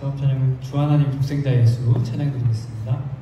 다음 찬양은 주 하나님 독생자 예수 찬양드리겠습니다.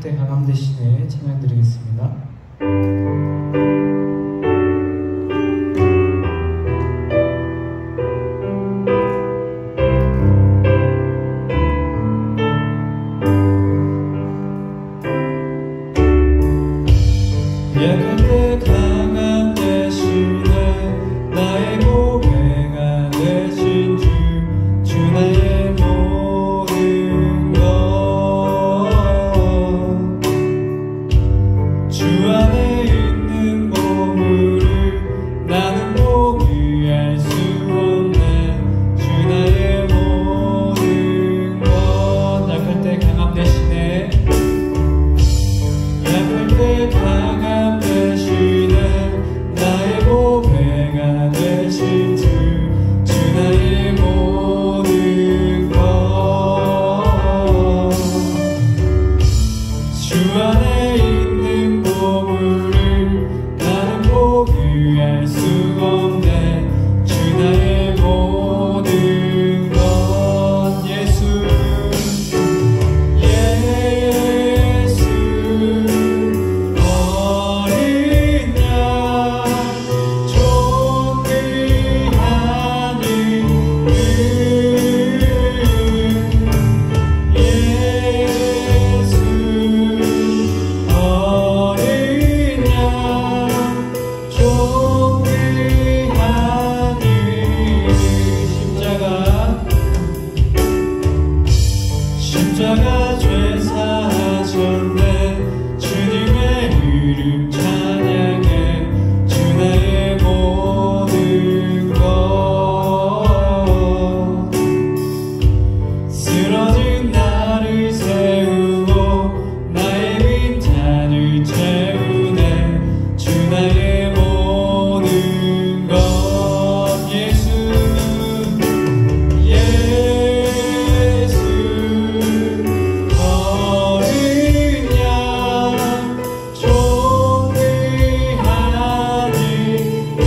때 강함 대신에 찬양 드리겠습니다. 약할 때 강함 대신에 나의 보배가 되신 주 나의 모든 것 주 안에 있는 보물을 나는 포기할 수 없네 주 나의 모든 것 약할 때 강함 대신에 약할 때 강함 대신에 나의 보배가 되신 주 나의 모든 것 주 안에 있는 보물을 나는 포기할 수 없네 주 나의 모든 것 예수 어린 양 존귀한 이름 예수 어린 양 존귀한 이름 십자가 죄 사하셨네 주님의 이름 찬양해 주 나의 모든 것 쓰러진 나를 세우고 나의 빈잔을 채우네 주 나의 모든 것 예수 어린 양 존귀한 이름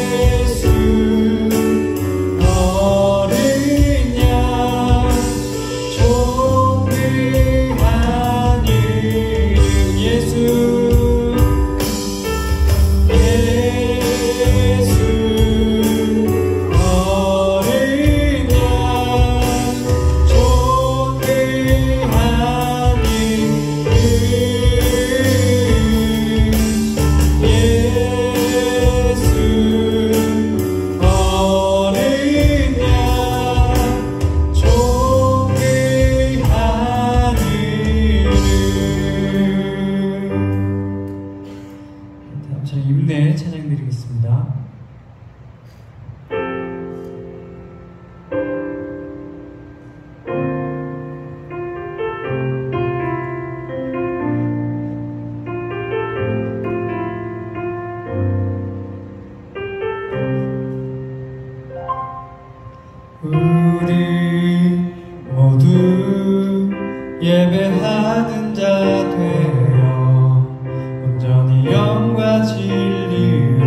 예수 어린 양 존귀한 이름 예수 어린 양 존귀한 이름 예수 어린 양 존귀한 이름 다음 찬양 임내 찬양 드리겠습니다. 우리 모두 예배하는 자 되어 온전히 영과 진리로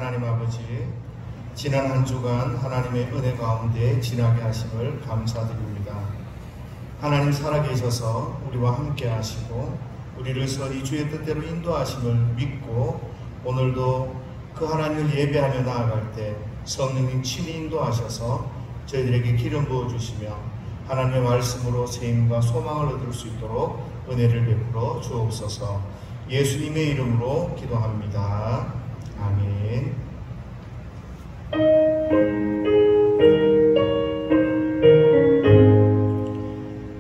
하나님 아버지, 지난 한 주간 하나님의 은혜 가운데 지나게 하심을 감사드립니다. 하나님 살아계셔서 우리와 함께 하시고 우리를 선히 주의 뜻대로 인도하심을 믿고 오늘도 그 하나님을 예배하며 나아갈 때 성령님 친히 인도하셔서 저희들에게 기름 부어주시며 하나님의 말씀으로 세임과 소망을 얻을 수 있도록 은혜를 베풀어 주옵소서. 예수님의 이름으로 기도합니다. 아멘.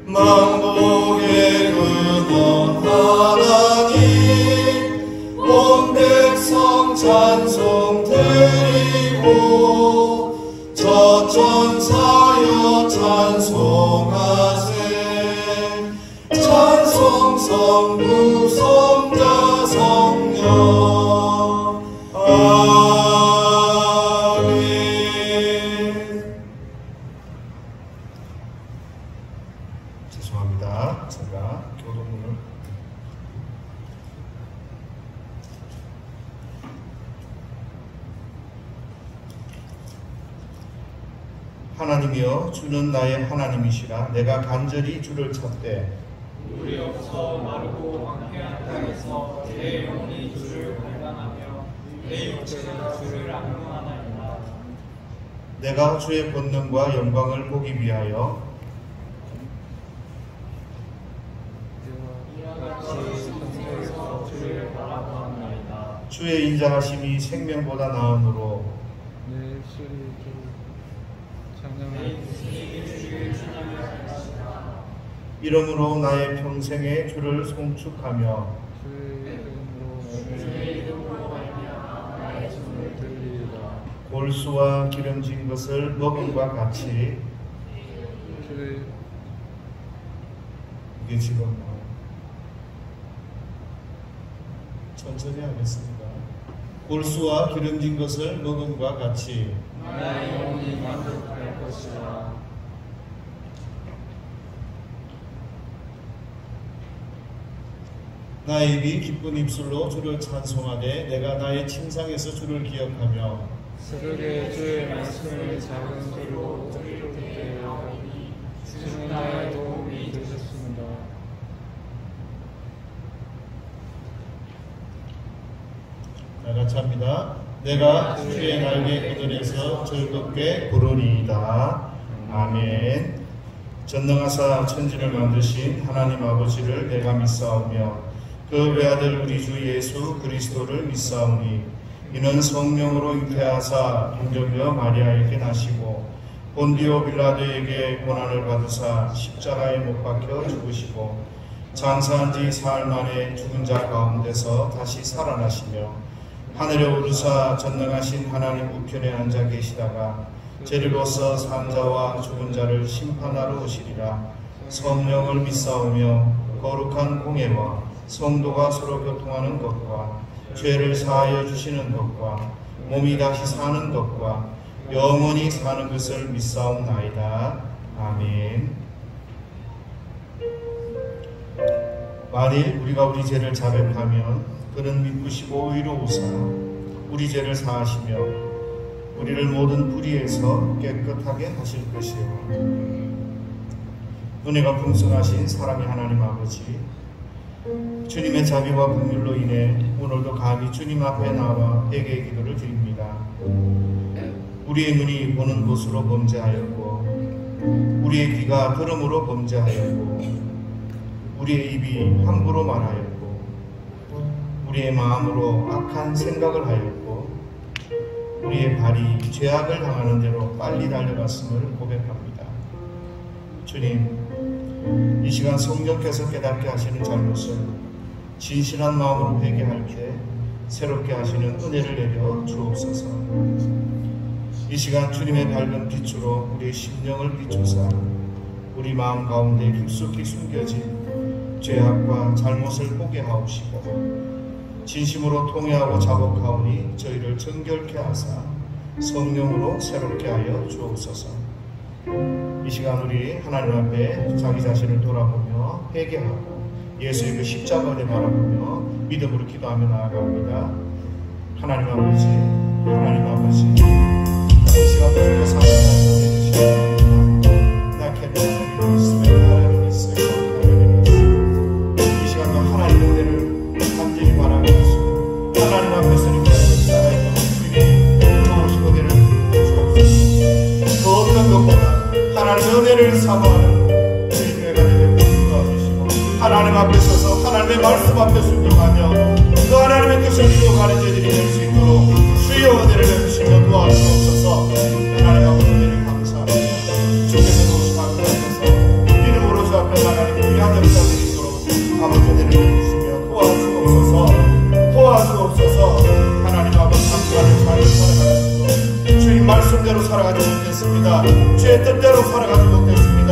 만복의 근원 하나님, 온 백성 찬송 드리고 저천사여 찬송하세. 찬송 성부 성자 성령. 아멘. 죄송합니다. 제가 교도문을 하나님이여 주는 나의 하나님이시라. 내가 간절히 주를 찾되 물이 없어 마르고 황폐한 땅에서 내 영혼이 주를 갈망하며 내 육체가 주를 악명하나이다. 내가 주의 권능과 영광을 보기 위하여 이와같이 성소에서 주를 바라보나이다. 주의 인자하심이 생명보다 나으므로 내 입술이 주를 찬양하리라. 이러므로 나의 평생에 주를 송축하며 주의 이름으로 말미암아 나의 숨을 들리리라. 골수와 기름진 것을 먹음과 같이. 이게 지금 천천히 하겠습니다. 골수와 기름진 것을 먹음과 같이 나의 영혼이 만족할 것이라. 나의 입이 기쁜 입술로 주를 찬송하되 내가 나의 침상에서 주를 기억하며 새벽에 주의 말씀을 작은 소리로 듣게 하오니 주는 나의 도움이 되셨습니다. 다 같이 합니다. 내가 주의 날개 그늘에서 즐겁게 부르리이다. 아멘. 전능하사 천지를 만드신 하나님 아버지를 내가 믿사오며 그 외아들 우리 주 예수 그리스도를 믿사오니 이는 성령으로 잉태하사 인정되어 마리아에게 나시고 본디오 빌라도에게 고난을 받으사 십자가에 못 박혀 죽으시고 장사한 지 사흘 만에 죽은 자 가운데서 다시 살아나시며 하늘에 오르사 전능하신 하나님 우편에 앉아 계시다가 죄를로써 산 자와 죽은 자를 심판하러 오시리라. 성령을 믿사오며 거룩한 공예와 성도가 서로 교통하는 것과 죄를 사하여 주시는 것과 몸이 다시 사는 것과 영원히 사는 것을 믿사옵나이다. 아멘. 만일 우리가 우리 죄를 자백하면 그는 믿으시고 의로우사 우리 죄를 사하시며 우리를 모든 불의에서 깨끗하게 하실 것이요. 은혜가 풍성하신 사랑의 하나님 아버지, 주님의 자비와 긍휼로 인해 오늘도 감히 주님 앞에 나와 회개의 기도를 드립니다. 우리의 눈이 보는 것으로 범죄하였고 우리의 귀가 들음으로 범죄하였고 우리의 입이 함부로 말하였고 우리의 마음으로 악한 생각을 하였고 우리의 발이 죄악을 당하는 대로 빨리 달려갔음을 고백합니다. 주님, 이 시간 성령께서 깨닫게 하시는 잘못을 진실한 마음으로 회개할 때 새롭게 하시는 은혜를 내려 주옵소서. 이 시간 주님의 밝은 빛으로 우리의 심령을 비추사 우리 마음 가운데 깊숙이 숨겨진 죄악과 잘못을 보게 하옵시고 진심으로 통회하고 자복하오니 저희를 정결케 하사 성령으로 새롭게 하여 주옵소서. 이 시간 우리 하나님 앞에 자기 자신을 돌아보며 회개하고 예수의 그 십자가를 바라보며 믿음으로 기도하며 나아갑니다. 하나님 아버지, 하나님 아버지, 이 시간도 주여 사랑하시고 해주시옵소서. 낙해는 하나님 있으면 하나님 있어요. 이 시간도 하나님 은혜를 간절히 바라고 하시고 하나님 앞에 서니까 살아있는 주님의 놀라우신 은혜를 주옵소서. 그 어떤 것보다 하나님의 은혜를 사모하는 주님의 가정에 도와주시고 하나님 앞에 서서 하나님의 말씀 앞에 순종하며 그 하나님의 뜻을 이루어가는 저희들이 될 수 있도록 주여 은혜를 베푸시며 도와주옵소서. 하나님 아버지 은혜를 감사합니다. 주께서 오신 앞에 서서 믿음으로 주 앞에 하나님 귀한 역사들이 있도록 아버지 은혜를 베푸시며 도와주옵소서. 하나님 아버지 함께하는 삶을 살아가는 주님 말씀대로 살아가지 못했습니다. 주의 뜻대로 살아가지 못했습니다.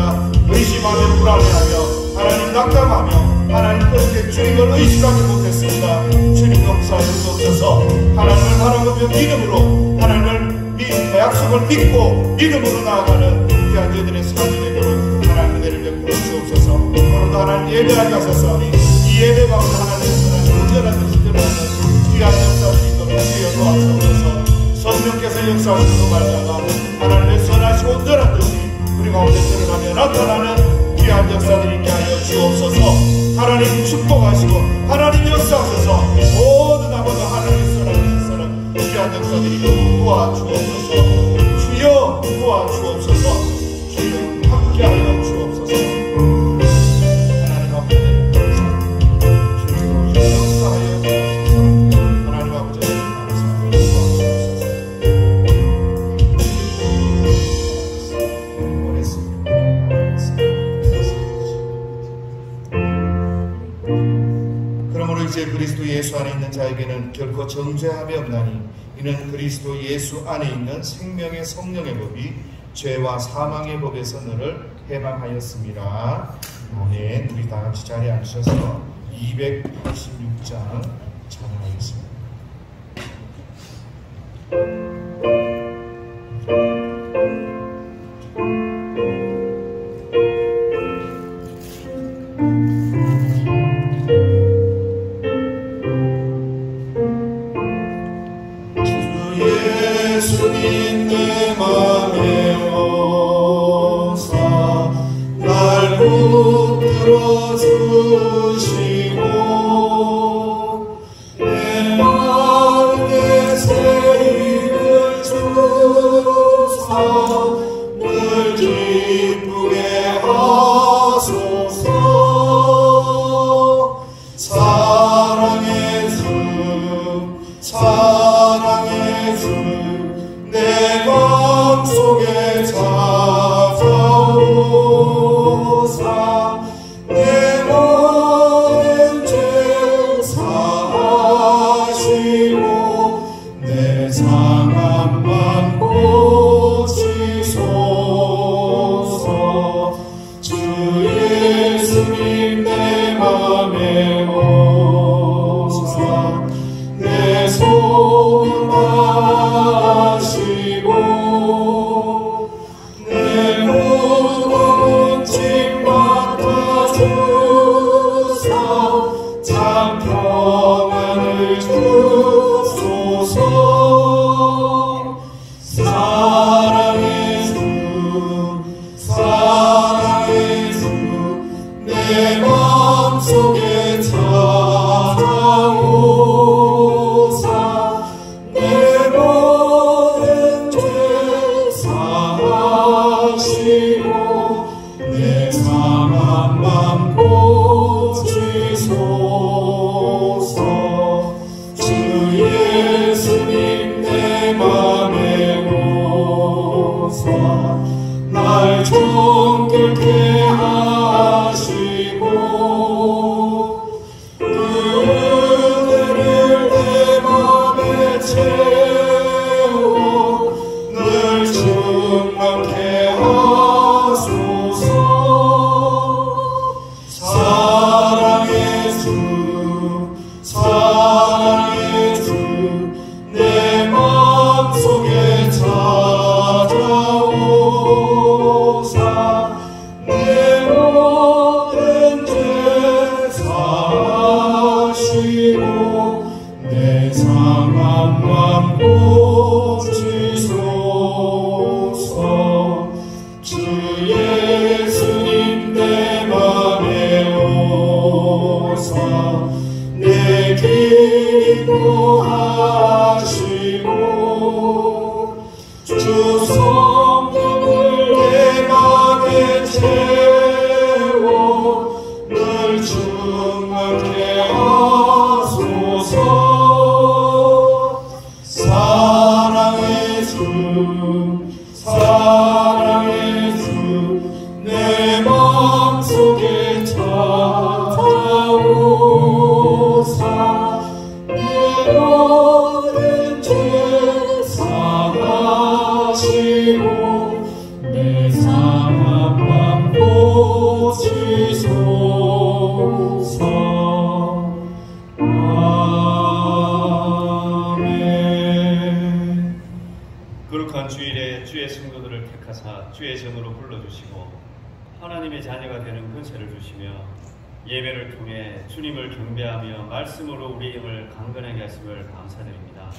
의심하며 불안해하며 하나님 낙담하며 하나님 뜻에 주님을 의식하지 못했습니다. 주님 용서하여 주옵소서. 하나님을 바라보며 믿음으로 하나님을 약속을 믿고 믿음으로 나아가는 귀한 저들의 삶이 되도록 하나님 은혜를 베풀어 주옵소서. 오늘도 하나님 예배하게 하소서. 이 예배 가운데 하나님의 온전한 뜻이 드러나는 귀한 역사를 있도록 주여 도와주옵소서. 성령께서 역사하시는 말자가 하나님의 선하시고 온전한 뜻이 우리 가운데 드러나며 나타나는 귀한 역사들이 있게 하여 주옵소서. 하나님 축복하시고 하나님 역사하셔서 모든 아버지 하나님의 선하신 역사는 귀한 역사들이 도와주옵소서. 주여 도와주옵소서. 주여 함께하여 주옵소서. 하나님 아버지 주여 역사하여 주옵소서. 하나님 아버지 그러므로 이제 그리스도 예수 안에 있는 자에게는 결코 정죄함이 없나니 이는 그리스도 예수 안에 있는 생명의 성령의 법이 죄와 사망의 법에서 너를 해방하였습니다. 아멘. 우리 다 같이 자리에 앉으셔서 286장 찬양하겠습니다. 예수님 내 맘에 오사 날 붙들어 주시고 내 마음에 새 힘을 주사 늘 기쁘게 하소서. 사랑의 주 사랑의 주 내 맘속에 찾아오사 내 모든 죄 사하시고 내 상함만 고치소서. 주 예수님 내 맘에 오사 내 소원 아시고 내 무거운 짐 맡아주사 참 평안을 주소서. 사랑의 주 사랑의 주 내 맘속에 찾아오사 내 모든 죄 사하시고 내 상함만 고치소서. 주 예수님 내 맘에 오사 날 정결케 하시고 은혜를 내 맘에 채워 늘 충만케 하소서. 사랑의 주 사랑의 주 내 맘속에 찾아오사 내 모든 죄 사하시고 내 상함만 충만케 하소서. 사랑의 주 내 맘속에 찾아오사. 내 모든 죄 사하시고 내 상한 고치소서. 아멘. 거룩한 주일에 주의 성도들을 택하사 주의 전으로 불러주시고 하나님의 자녀가 되는 권세를 주시며 예배를 통해 주님을 경배하며 말씀으로 우리의 영을 강건하게 하심을 감사드립니다.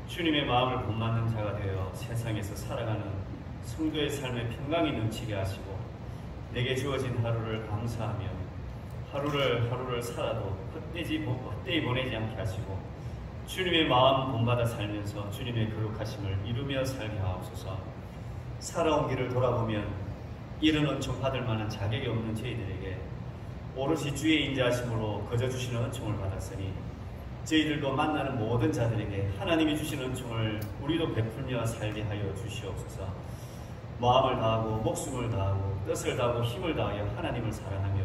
주님의 마음을 본받는 자가 되어 세상에서 살아가는 성도의 삶에 평강이 넘치게 하시고 내게 주어진 하루를 감사하며 하루를 살아도 헛되이 보내지 않게 하시고 주님의 마음 본받아 살면서 주님의 거룩하심을 이루며 살게 하옵소서. 살아온 길을 돌아보면 이런 은총 받을 만한 자격이 없는 저희들에게 오롯이 주의 인자하심으로 거저 주시는 은총을 받았으니 저희들도 만나는 모든 자들에게 하나님이 주시는 은총을 우리도 베풀며 살게 하여 주시옵소서. 마음을 다하고 목숨을 다하고 뜻을 다하고 힘을 다하여 하나님을 사랑하며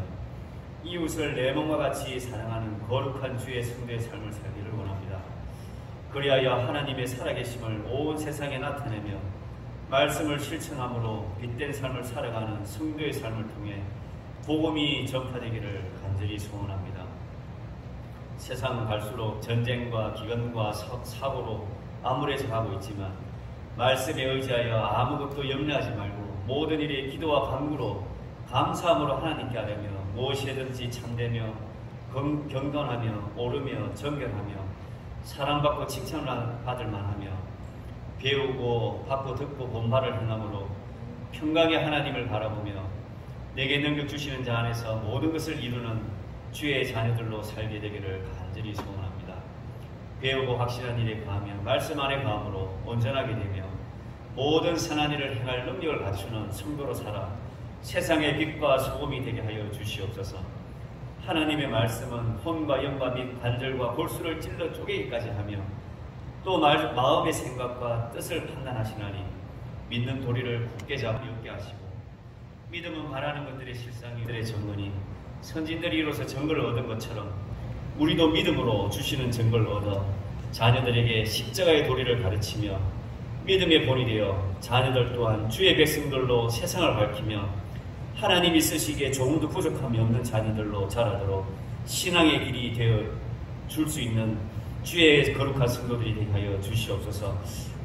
이웃을 내 몸과 같이 사랑하는 거룩한 주의 성도의 삶을 살기를 원합니다. 그리하여 하나님의 살아계심을 온 세상에 나타내며 말씀을 실천함으로 빛된 삶을 살아가는 성도의 삶을 통해 복음이 전파되기를 간절히 소원합니다. 세상은 갈수록 전쟁과 기근과 사고로 암울해져 가고 있지만 말씀에 의지하여 아무것도 염려하지 말고 모든 일에 기도와 간구로 감사함으로 하나님께 아뢰며 무엇이든지 참되며 경건하며 오르며 정결하며 사랑받고 칭찬을 받을 만하며 배우고 받고 듣고 본받을 행함으로 평강의 하나님을 바라보며 내게 능력 주시는 자 안에서 모든 것을 이루는 주의 자녀들로 살게 되기를 간절히 소원합니다. 배우고 확실한 일에 거하며 말씀 안에 거함으로 온전하게 되며 모든 선한 일을 행할 능력을 갖추는 성도로 살아 세상의 빛과 소금이 되게 하여 주시옵소서. 하나님의 말씀은 혼과 영과 및 관절과 골수를 찔러 쪼개기까지 하며 또 마음의 생각과 뜻을 판단하시나니 믿는 도리를 굳게 잡아 엮게 하시고 믿음은 바라는 것들의 실상이 들의 증거니 선진들이 이로써 증거를 얻은 것처럼 우리도 믿음으로 주시는 증거를 얻어 자녀들에게 십자가의 도리를 가르치며 믿음의 본이 되어 자녀들 또한 주의 백성들로 세상을 밝히며 하나님이 쓰시기에 조금도 부족함이 없는 자녀들로 자라도록 신앙의 길이 되어 줄 수 있는 주의 거룩한 성도들이 되게 하여 주시옵소서.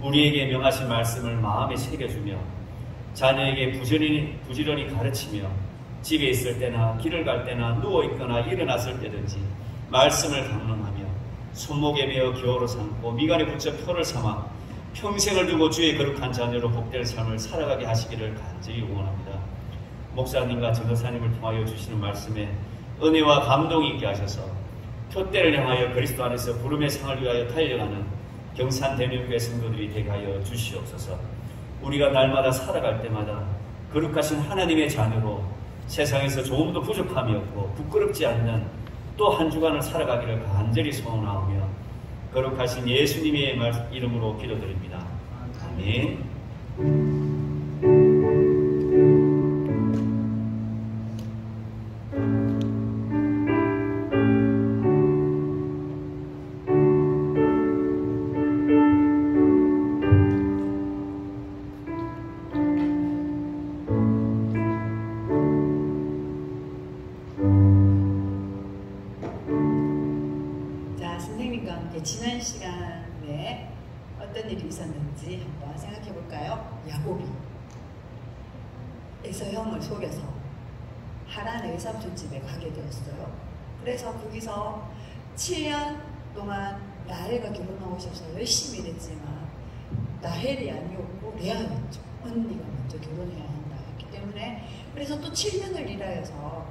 우리에게 명하신 말씀을 마음에 새겨주며 자녀에게 부지런히 가르치며 집에 있을 때나 길을 갈 때나 누워있거나 일어났을 때든지 말씀을 강론하며 손목에 매어 기호로 삼고 미간에 붙여 표를 삼아 평생을 두고 주의 거룩한 자녀로 복될 삶을 살아가게 하시기를 간절히 응원합니다. 목사님과 전도사님을 통하여 주시는 말씀에 은혜와 감동이 있게 하셔서 표대를 향하여 그리스도 안에서 부름의 상을 위하여 달려가는 경산대명교회 성도들이 되게 하여 주시옵소서. 우리가 날마다 살아갈 때마다 거룩하신 하나님의 자녀로 세상에서 조금도 부족함이 없고 부끄럽지 않는 또 한 주간을 살아가기를 간절히 소원하오며 거룩하신 예수님의 이름으로 기도드립니다. 아멘. 지난 시간에 어떤 일이 있었는지 한번 생각해 볼까요? 야곱이 에서형을 속여서 하란의 외삼촌 집에 가게 되었어요. 그래서 거기서 7년 동안 라헬과 결혼하고 싶어서 열심히 일했지만 라헬이 아니었고 레아였죠. 언니가 먼저 결혼해야 한다 했기 때문에 그래서 또 7년을 일하여서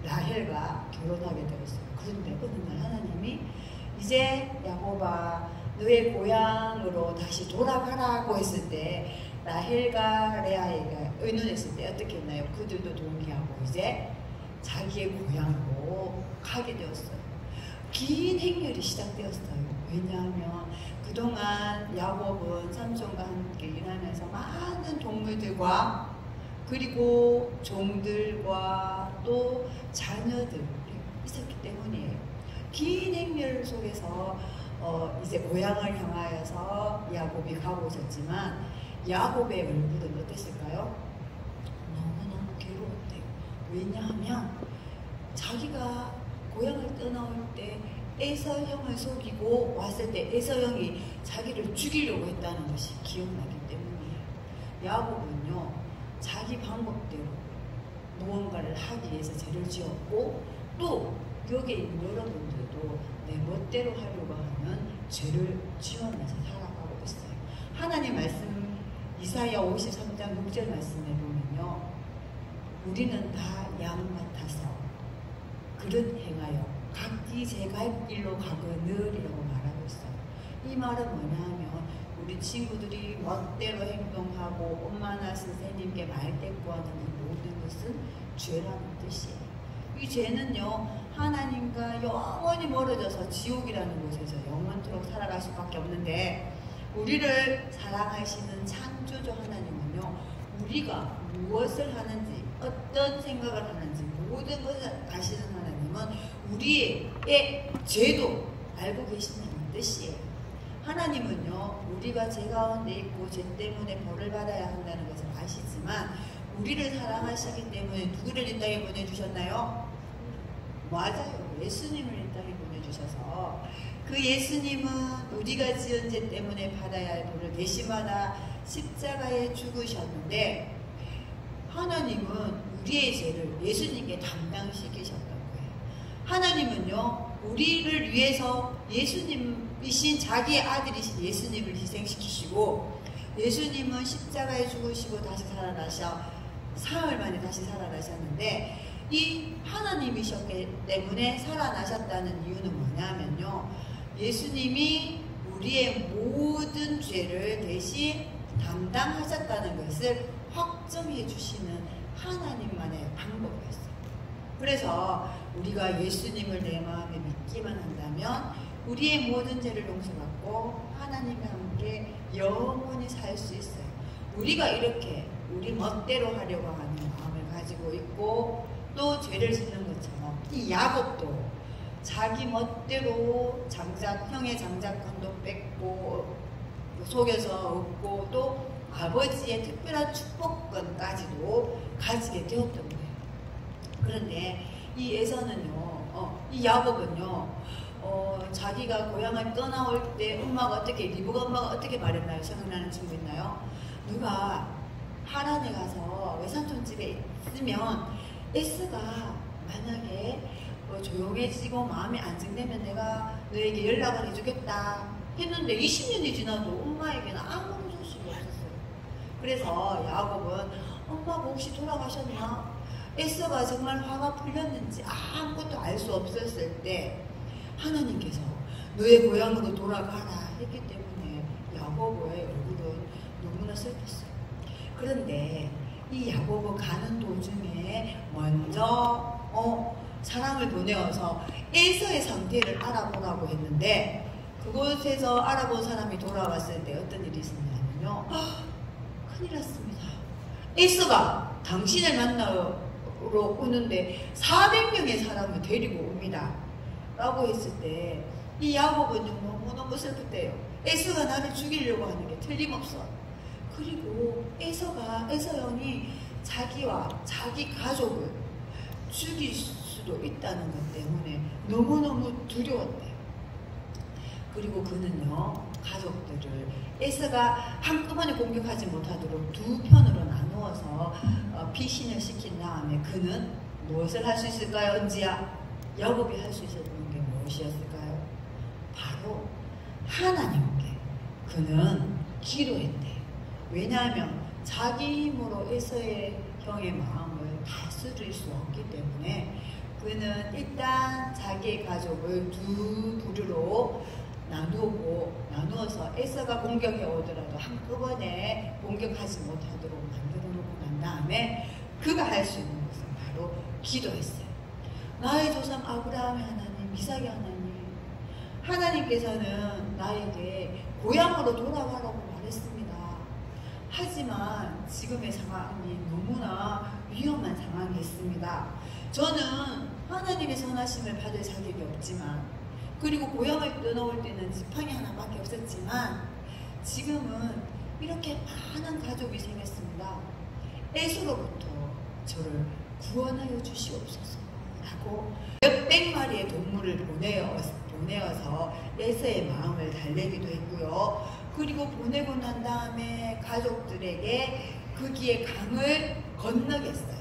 라헬과 결혼하게 되었어요. 그런데 어느 날 하나님이 이제 야곱아 너의 고향으로 다시 돌아가라고 했을 때 라헬과 레아가 의논했을 때 어떻게 했나요? 그들도 동의하고 이제 자기의 고향으로 가게 되었어요. 긴 행렬이 시작되었어요. 왜냐하면 그동안 야곱은 삼촌과 함께 일하면서 많은 동물들과 그리고 종들과 또 자녀들이 있었기 때문이에요. 긴 행렬 속에서 이제 고향을 향하여서 야곱이 가고 있었지만 야곱의 얼굴은 어땠을까요? 너무너무 괴로웠대요. 왜냐하면 자기가 고향을 떠나올 때 에서 형을 속이고 왔을 때 에서 형이 자기를 죽이려고 했다는 것이 기억나기 때문이에요. 야곱은요, 자기 방법대로 무언가를 하기 위해서 죄를 지었고, 또 여기에 있는 여러분들도 내 멋대로 하려고 하는 죄를 지어내서 살아가고 있어요. 하나님 말씀 이사야 53장 6절 말씀에 보면요, 우리는 다 양 같아서 그릇 행하여 각기 제 갈 길로 가거늘이라고 말하고 있어요. 이 말은 뭐냐면 우리 친구들이 멋대로 행동하고 엄마나 선생님께 말대꾸하는 이 모든 것은 죄라는 뜻이에요. 이 죄는요, 하나님과 영원히 멀어져서 지옥이라는 곳에서 영원토록 살아갈 수밖에 없는데, 우리를 사랑하시는 창조주 하나님은요, 우리가 무엇을 하는지, 어떤 생각을 하는지 모든 것을 아시는 하나님은 우리의 죄도 알고 계신다는 뜻이에요. 하나님은요, 우리가 죄 가운데 있고 죄 때문에 벌을 받아야 한다는 것을 아시지만 우리를 사랑하시기 때문에 누구를 이 땅에 보내주셨나요? 맞아요. 예수님을 이 땅에 보내주셔서 그 예수님은 우리가 지은 죄 때문에 받아야 할 벌을 대신받아 십자가에 죽으셨는데, 하나님은 우리의 죄를 예수님께 담당시키셨던 거예요. 하나님은요, 우리를 위해서 예수님이신 자기의 아들이신 예수님을 희생시키시고, 예수님은 십자가에 죽으시고 다시 살아나셔 사흘 만에 다시 살아나셨는데, 이 하나님이셨기 때문에 살아나셨다는 이유는 뭐냐면요, 예수님이 우리의 모든 죄를 대신 담당하셨다는 것을 확정해 주시는 하나님만의 방법이었어요. 그래서 우리가 예수님을 내 마음에 믿기만 한다면 우리의 모든 죄를 용서받고 하나님과 함께 영원히 살 수 있어요. 우리가 이렇게 우리 멋대로 하려고 하는 마음을 가지고 있고 또 죄를 짓는 것처럼 이 야곱도 자기 멋대로 형의 장자권도 뺏고 속여서 얻고 또 아버지의 특별한 축복권까지도 가지게 되었던 거예요. 그런데 이 에서는요, 이 야곱은요, 자기가 고향을 떠나올 때 리브가 엄마가 어떻게 말했나요? 생각나는 친구 있나요? 누가 하란에 가서 외삼촌 집에 있으면 에스가 만약에 조용해지고 마음이 안정되면 내가 너에게 연락을 해주겠다 했는데 20년이 지나도 엄마에게는 아무런 소식이 없었어요. 그래서 야곱은 엄마가 혹시 돌아가셨나? 에스가 정말 화가 풀렸는지 아무것도 알 수 없었을 때 하나님께서 너의 고향으로 돌아가라 했기 때문에 야곱의 얼굴은 너무나 슬펐어요. 그런데 이 야곱은 가는 도중에 먼저 사람을 보내어서 에서의 상태를 알아보라고 했는데, 그곳에서 알아본 사람이 돌아왔을 때 어떤 일이 있었냐면요, 큰일 났습니다. 에서가 당신을 만나러 오는데 400명의 사람을 데리고 옵니다 라고 했을 때 이 야곱은 너무너무 슬펐대요. 에서가 나를 죽이려고 하는 게 틀림없어. 그리고 에서 형이 자기와 자기 가족을 죽일 수도 있다는 것 때문에 너무너무 두려웠대요. 그리고 그는요, 가족들을 에서가 한꺼번에 공격하지 못하도록 두 편으로 나누어서 피신을 시킨 다음에 그는 무엇을 할 수 있을까요? 은지야, 야곱이 할 수 있었던 게 무엇이었을까요? 바로 하나님께 그는 기도했대요. 왜냐하면 자기 힘으로 에서의 형의 마음을 다스릴 수 없기 때문에 그는 일단 자기의 가족을 두 부류로 나누어서 에서가 공격해 오더라도 한꺼번에 공격하지 못하도록 만들어 놓고 난 다음에 그가 할 수 있는 것은 바로 기도했어요. 나의 조상 아브라함의 하나님, 이삭의 하나님, 하나님께서는 나에게 고향으로 돌아가라고 말했습니다. 하지만 지금의 상황이 너무나 위험한 상황이었습니다. 저는 하나님의 선하심을 받을 자격이 없지만, 그리고 고향을 떠나올 때는 지팡이 하나밖에 없었지만, 지금은 이렇게 많은 가족이 생겼습니다. 에서로부터 저를 구원하여 주시옵소서 라고 몇백 마리의 동물을 보내어서 에서의 마음을 달래기도 했고요. 그리고 보내고 난 다음에 가족들에게 그 길의 강을 건너게 했어요.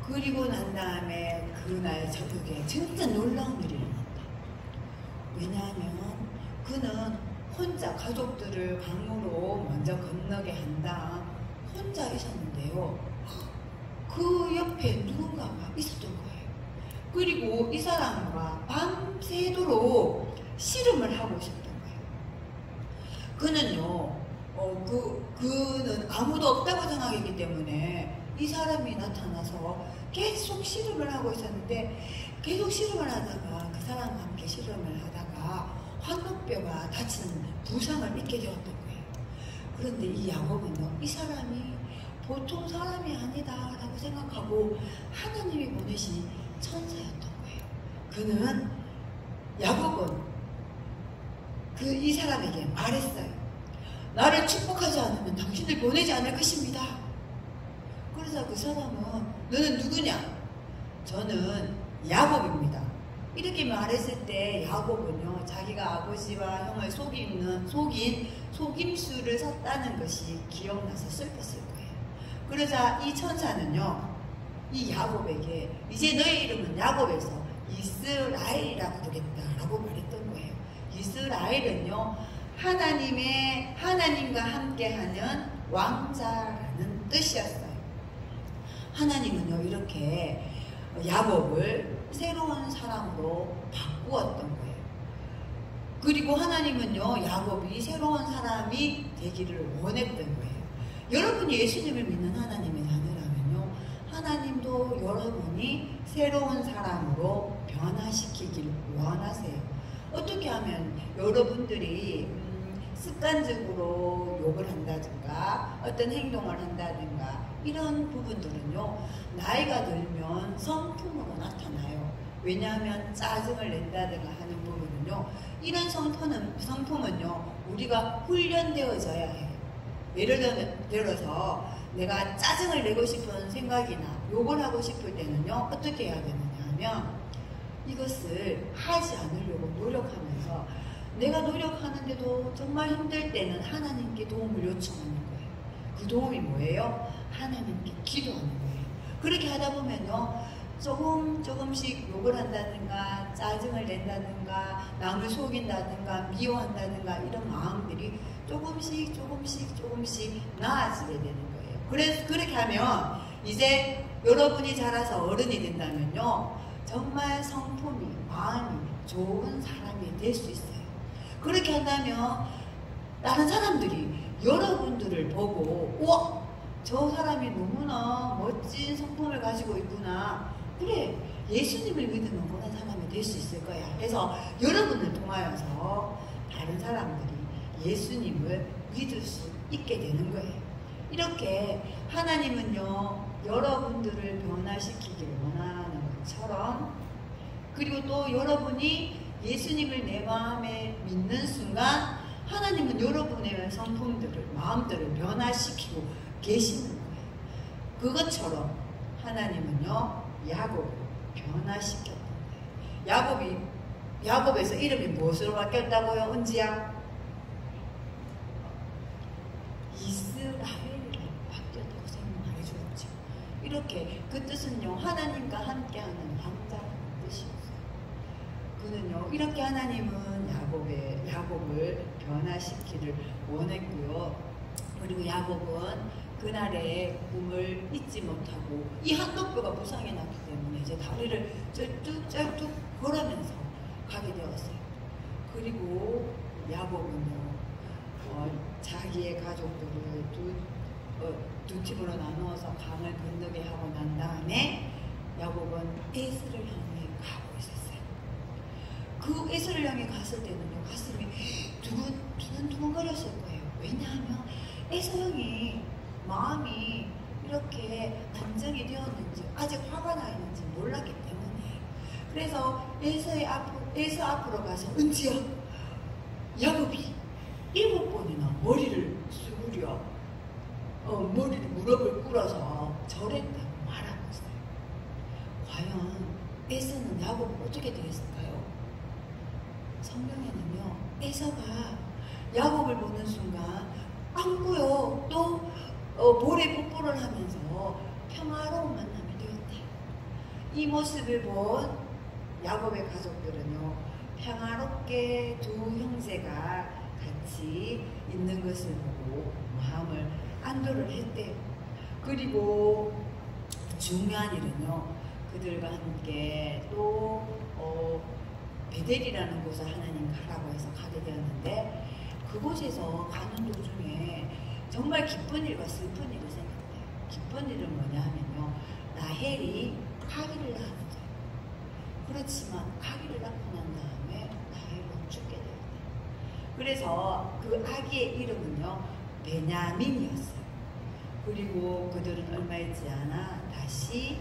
그리고 난 다음에 그날 저녁에 진짜 놀라운 일이 일어났다. 왜냐하면 그는 혼자 가족들을 강으로 먼저 건너게 한 다음 혼자 있었는데요. 그 옆에 누군가가 있었던 거예요. 그리고 이 사람과 밤새도록 씨름을 하고 있었던 거예요. 그는요, 그는 아무도 없다고 생각했기 때문에 이 사람이 나타나서 계속 씨름을 하고 있었는데, 계속 씨름을 하다가 그 사람과 함께 씨름을 하다가 환각뼈가 다치는 부상을 입게 되었던 거예요. 그런데 이 야곱은요, 이 사람이 보통 사람이 아니다라고 생각하고 하나님이 보내신 천사였던 거예요. 그는 야곱은 이 사람에게 말했어요. 나를 축복하지 않으면 당신을 보내지 않을 것입니다. 그래서 그 사람은 너는 누구냐? 저는 야곱입니다. 이렇게 말했을 때 야곱은요, 자기가 아버지와 형을 속인 속임수를 섰다는 것이 기억나서 슬펐을 거예요. 그러자 이 천사는요, 이 야곱에게 이제 너의 이름은 야곱에서 이스라엘이라고 부르겠다라고 말했던 거예요. 이스라엘은요, 하나님과 함께하는 왕자라는 뜻이었어요. 하나님은요, 이렇게 야곱을 새로운 사람으로 바꾸었던 거예요. 그리고 하나님은요, 야곱이 새로운 사람이 되기를 원했던 거예요. 여러분이 예수님을 믿는 하나님의 자녀라면요, 하나님도 여러분이 새로운 사람으로 변화시키길 원하세요. 어떻게 하면 여러분들이 습관적으로 욕을 한다든가 어떤 행동을 한다든가 이런 부분들은요, 나이가 들면 성품으로 나타나요. 왜냐하면 짜증을 낸다든가 하는 부분은요, 이런 성품은요, 우리가 훈련되어져야 해요. 예를 들어서 내가 짜증을 내고 싶은 생각이나 욕을 하고 싶을 때는요, 어떻게 해야 되느냐 하면 이것을 하지 않으려고 노력하면서, 내가 노력하는데도 정말 힘들 때는 하나님께 도움을 요청하는 거예요. 그 도움이 뭐예요? 하나님께 기도하는 거예요. 그렇게 하다 보면요, 조금씩 욕을 한다든가 짜증을 낸다든가 남을 속인다든가 미워한다든가 이런 마음들이 조금씩 나아지게 되는 거예요. 그래서 그렇게 하면 이제 여러분이 자라서 어른이 된다면요, 정말 성품이, 마음이 좋은 사람이 될 수 있어요. 그렇게 한다면 다른 사람들이 여러분들을 보고, 우와, 저 사람이 너무나 멋진 성품을 가지고 있구나, 그래, 예수님을 믿으면 그런 사람이 될 수 있을 거야. 그래서 여러분을 통하여서 다른 사람들이 예수님을 믿을 수 있게 되는 거예요. 이렇게 하나님은요, 여러분들을 변화시키기를 원하는 것처럼, 그리고 또 여러분이 예수님을 내 마음에 믿는 순간 하나님은 여러분의 성품들을, 마음들을 변화시키고 계시는 거예요. 그것처럼 하나님은요, 야곱을 변화시켰던 거예요. 야곱에서 이름이 무엇으로 바뀌었다고요, 은지야? 이스라엘이라고 바뀌었다고 선생님 말해주었죠. 이렇게 그 뜻은요, 하나님과 함께하는 왕자라는 뜻이었어요. 그는요, 이렇게 하나님은 야곱을 변화시키기를 원했고요. 그리고 야곱은 그날의 꿈을 잊지 못하고, 이 한복뼈가 부상이 났기 때문에 이제 다리를 쩔뚝쩔뚝 걸으면서 가게 되었어요. 그리고 야곱은요, 자기의 가족들을 두 팀으로 나누어서 강을 건너게 하고 난 다음에 야곱은 에스를 에서를 향해 갔을 때는요, 가슴이 두근두근거렸을 거예요. 왜냐하면 에서 형이 마음이 이렇게 단정이 되었는지, 아직 화가 나 있는지 몰랐기 때문에. 그래서 에서 앞으로 가서, 은지야, 야곱이 7번이나 머리를 쑥으려 머리를 무릎을 꿇어서 절했다고 말하고 있어요. 과연 에서는 야곱을 어떻게 되었을까요? 성경에는요, 에서가 야곱을 보는 순간 안고요, 또 볼에 뽀뽀를 하면서 평화로운 만남이 되었대요. 이 모습을 본 야곱의 가족들은요, 평화롭게 두 형제가 같이 있는 것을 보고 마음을 안도를 했대요. 그리고 중요한 일은요, 그들과 함께 또 베델이라는 곳을 하나님 가라고 해서 가게 되었는데, 그곳에서 가는 도중에 정말 기쁜 일과 슬픈 일이 생겼대요. 기쁜 일은 뭐냐 하면요, 라헬이 아기를 낳았대요. 그렇지만 아기를 낳고 난 다음에 라헬은 죽게 되었대요. 그래서 그 아기의 이름은요, 베냐민이었어요. 그리고 그들은 얼마 있지 않아 다시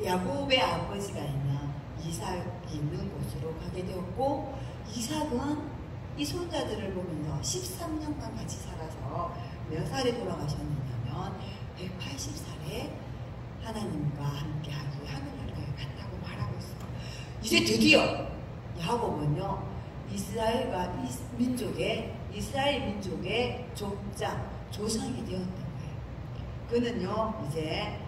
야곱의 아버지가 있는 이삭이 있는 곳으로 가게 되었고, 이삭은 이 손자들을 보면서 13년간 같이 살아서 몇 살에 돌아가셨느냐면 180살에 하나님과 함께 하기 하늘나라에 갔다고 말하고 있어요. 이제 드디어 야곱은요, 이스라엘 민족의 조상이 되었던 거예요. 그는요, 이제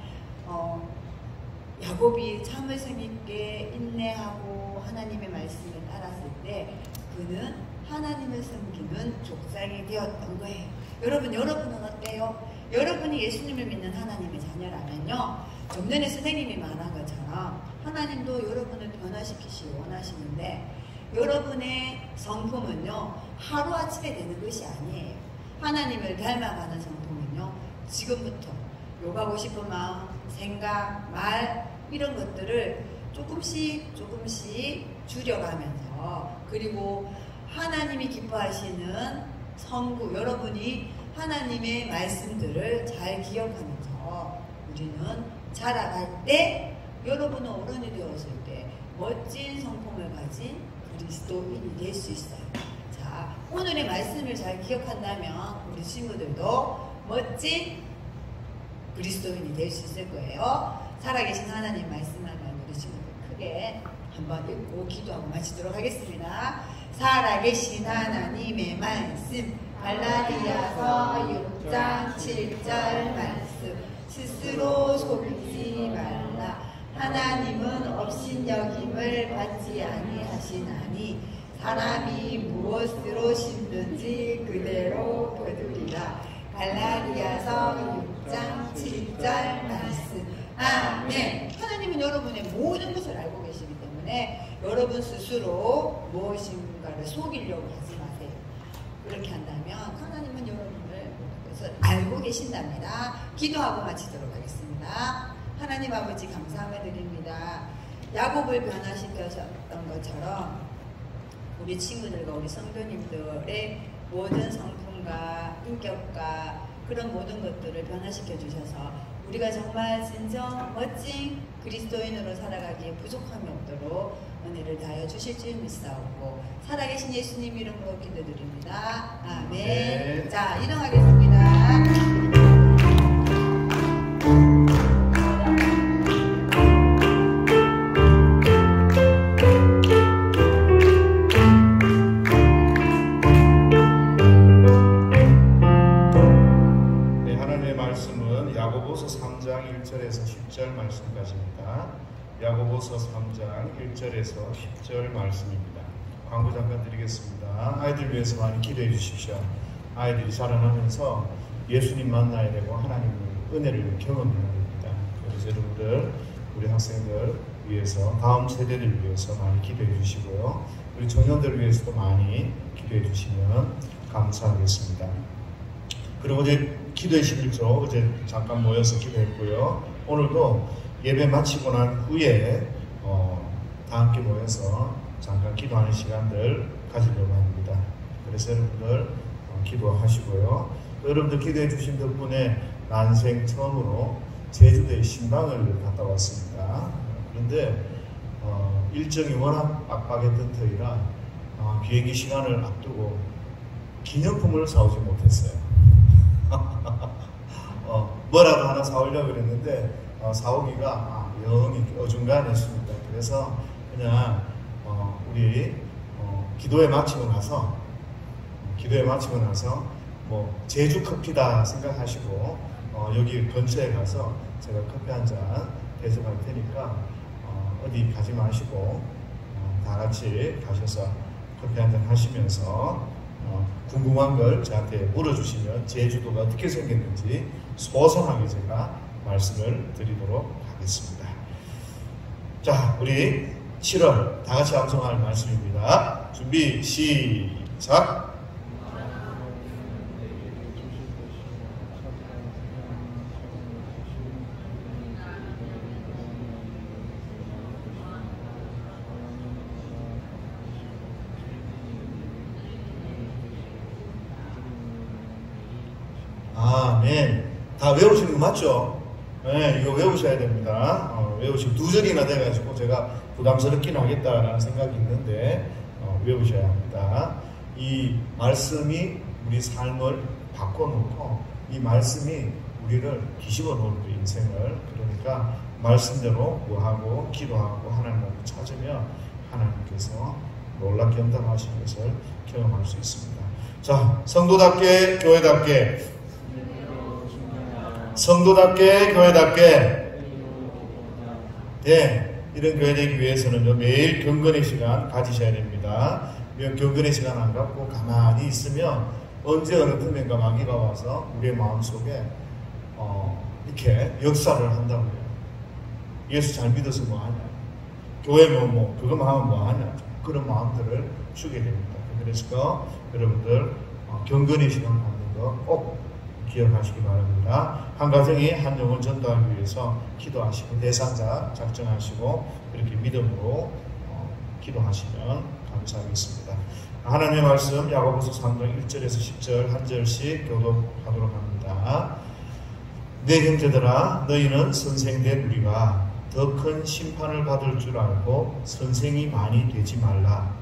야곱이 참을 성있게 인내하고 하나님의 말씀을 따랐을 때 그는 하나님을 섬기는 족장이 되었던 거예요. 여러분은 어때요? 여러분이 예수님을 믿는 하나님의 자녀라면요, 좀 전에 선생님이 말한 것처럼 하나님도 여러분을 변화시키시기 원하시는데, 여러분의 성품은요, 하루아침에 되는 것이 아니에요. 하나님을 닮아가는 성품은요, 지금부터 욕하고 싶은 마음, 생각, 말, 이런 것들을 조금씩 줄여가면서, 그리고 하나님이 기뻐하시는 성구, 여러분이 하나님의 말씀들을 잘 기억하면서 우리는 자라갈 때, 여러분은 어른이 되었을 때 멋진 성품을 가진 그리스도인이 될 수 있어요. 자, 오늘의 말씀을 잘 기억한다면 우리 친구들도 멋진 그리스도인이 될 수 있을 거예요. 살아계신 하나님 말씀하면 우리 친구들 크게 한번 읽고 기도하고 마치도록 하겠습니다. 살아계신 하나님의 말씀, 갈라디아서 6장 7절 말씀, 스스로 속이지 말라. 하나님은 업신여김을 받지 아니하시나니 사람이 무엇으로 심든지 그대로 거두리라. 갈라디아서 6장 7절 말씀. 아멘. 하나님은 여러분의 모든 것을 알고 계시기 때문에 여러분 스스로 무엇인가를 속이려고 하지 마세요. 그렇게 한다면 하나님은 여러분을 그것을 알고 계신답니다. 기도하고 마치도록 하겠습니다. 하나님 아버지, 감사함을 드립니다. 야곱을 변화시켰던 것처럼 우리 친구들과 우리 성도님들의 모든 성품과 인격과 그런 모든 것들을 변화시켜 주셔서 우리가 정말 진정 멋진 그리스도인으로 살아가기에 부족함이 없도록 은혜를 다하여 주실 줄 믿사옵고, 살아계신 예수님 이름으로 기도드립니다. 아멘. 네. 자, 일어나겠습니다. 야고보서 3장 1절에서 10절 말씀까지입니다. 야고보서 3장 1절에서 10절 말씀입니다. 광고 잠깐 드리겠습니다. 아이들 위해서 많이 기도해 주십시오. 아이들이 자라나면서 예수님 만나야 되고 하나님의 은혜를 경험해야 됩니다. 그래서 여러분들, 우리 학생들 위해서, 다음 세대들 위해서 많이 기도해 주시고요. 우리 청년들 위해서도 많이 기도해 주시면 감사하겠습니다. 그리고 어제 기도의 11조 어제 잠깐 모여서 기도했고요. 오늘도 예배 마치고 난 후에 다 함께 모여서 잠깐 기도하는 시간들 가지려고 합니다. 그래서 여러분들 기도하시고요. 여러분들 기도해 주신 덕분에 난생 처음으로 제주도에 신방을 갔다 왔습니다. 그런데 일정이 워낙 빡빡했던 터이라 비행기 시간을 앞두고 기념품을 사오지 못했어요. 뭐라도 하나 사오려고 그랬는데 사오기가 영이 어중간했습니다. 그래서 그냥 우리 기도회 마치고 나서 뭐 제주 커피다 생각하시고 여기 근처에 가서 제가 커피 한 잔 대접할 테니까 어디 가지 마시고 다 같이 가셔서 커피 한 잔 하시면서 궁금한 걸 저한테 물어주시면 제주도가 어떻게 생겼는지 소상하게 제가 말씀을 드리도록 하겠습니다. 자, 우리 7월 다 같이 암송할 말씀입니다. 준비 시작. 아멘. 다 외우시는 거 맞죠? 네, 이거 외우셔야 됩니다. 외우시고 2절이나 돼가지고 제가 부담스럽긴 하겠다라는 생각이 있는데 외우셔야 합니다. 이 말씀이 우리 삶을 바꿔놓고 이 말씀이 우리를 뒤집어 놓을 그 인생을, 그러니까 말씀대로 구하고 기도하고 하나님을 찾으면 하나님께서 놀랍게 응답하시는 것을 경험할 수 있습니다. 자, 성도답게 교회답게 이런 교회 되기 위해서는 매일 경건의 시간 가지셔야 됩니다. 경건의 시간 안 갖고 가만히 있으면 언제 어느 틈엔가 마귀가 와서 우리의 마음속에 이렇게 역사를 한다고요. 예수 잘 믿어서 뭐하냐, 교회 그거만 하면 뭐하냐, 그런 마음들을 주게 됩니다. 그래서 여러분들 경건의 시간 갖는 거 꼭 기억하시기 바랍니다. 한 가정이 한 영혼 전도하기 위해서 기도하시고 대상자 작정하시고 이렇게 믿음으로 기도하시면 감사하겠습니다. 하나님의 말씀 야고보서 3장 1절에서 10절 한 절씩 교독하도록 합니다. 내 형제들아, 너희는 선생된 우리가 더 큰 심판을 받을 줄 알고 선생이 많이 되지 말라.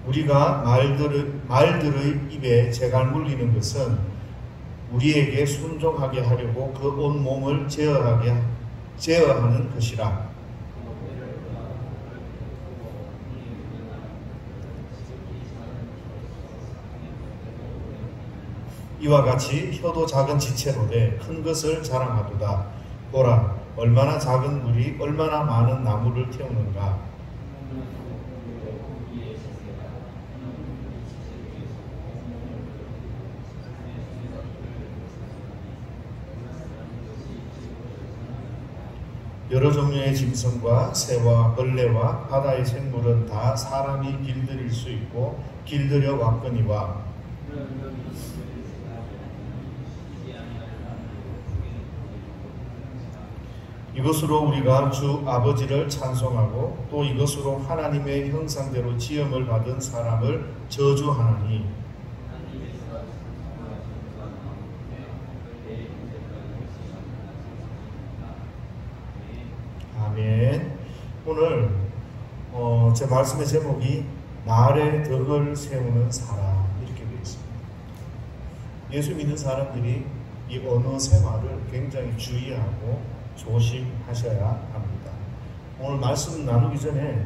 우리가 말들의 입에 재갈 물리는 것은 우리에게 순종하게 하려고 그 온 몸을 제어하는 것이라. 이와 같이 혀도 작은 지체로되 큰 것을 자랑하도다. 보라, 얼마나 작은 물이 얼마나 많은 나무를 태우는가. 여러 종류의 짐승과 새와 벌레와 바다의 생물은 다 사람이 길들일 수 있고 길들여 왔거니와 이것으로 우리가 주 아버지를 찬송하고 또 이것으로 하나님의 형상대로 지음을 받은 사람을 저주하나니 아멘. 오늘 제 말씀의 제목이 말의 덕을 세우는 사람 이렇게 되어 있습니다. 예수 믿는 사람들이 이 언어 생활을 굉장히 주의하고 조심하셔야 합니다. 오늘 말씀 나누기 전에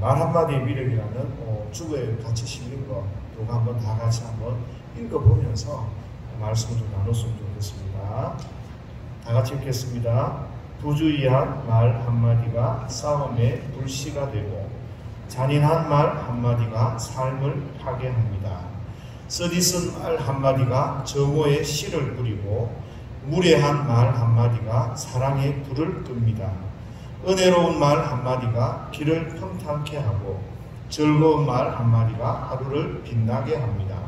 말 한마디의 위력이라는 주보에 같이 실린 거 그거 한번 다 같이 한번 읽어보면서 말씀을 좀 나눴으면 좋겠습니다. 다 같이 읽겠습니다. 부주의한 말 한마디가 싸움의 불씨가 되고 잔인한 말 한마디가 삶을 파괴합니다. 쓰디쓴 말 한마디가 정오에 씨를 뿌리고 무례한 말 한마디가 사랑의 불을 끕니다. 은혜로운 말 한마디가 길을 평탄케 하고 즐거운 말 한마디가 하루를 빛나게 합니다.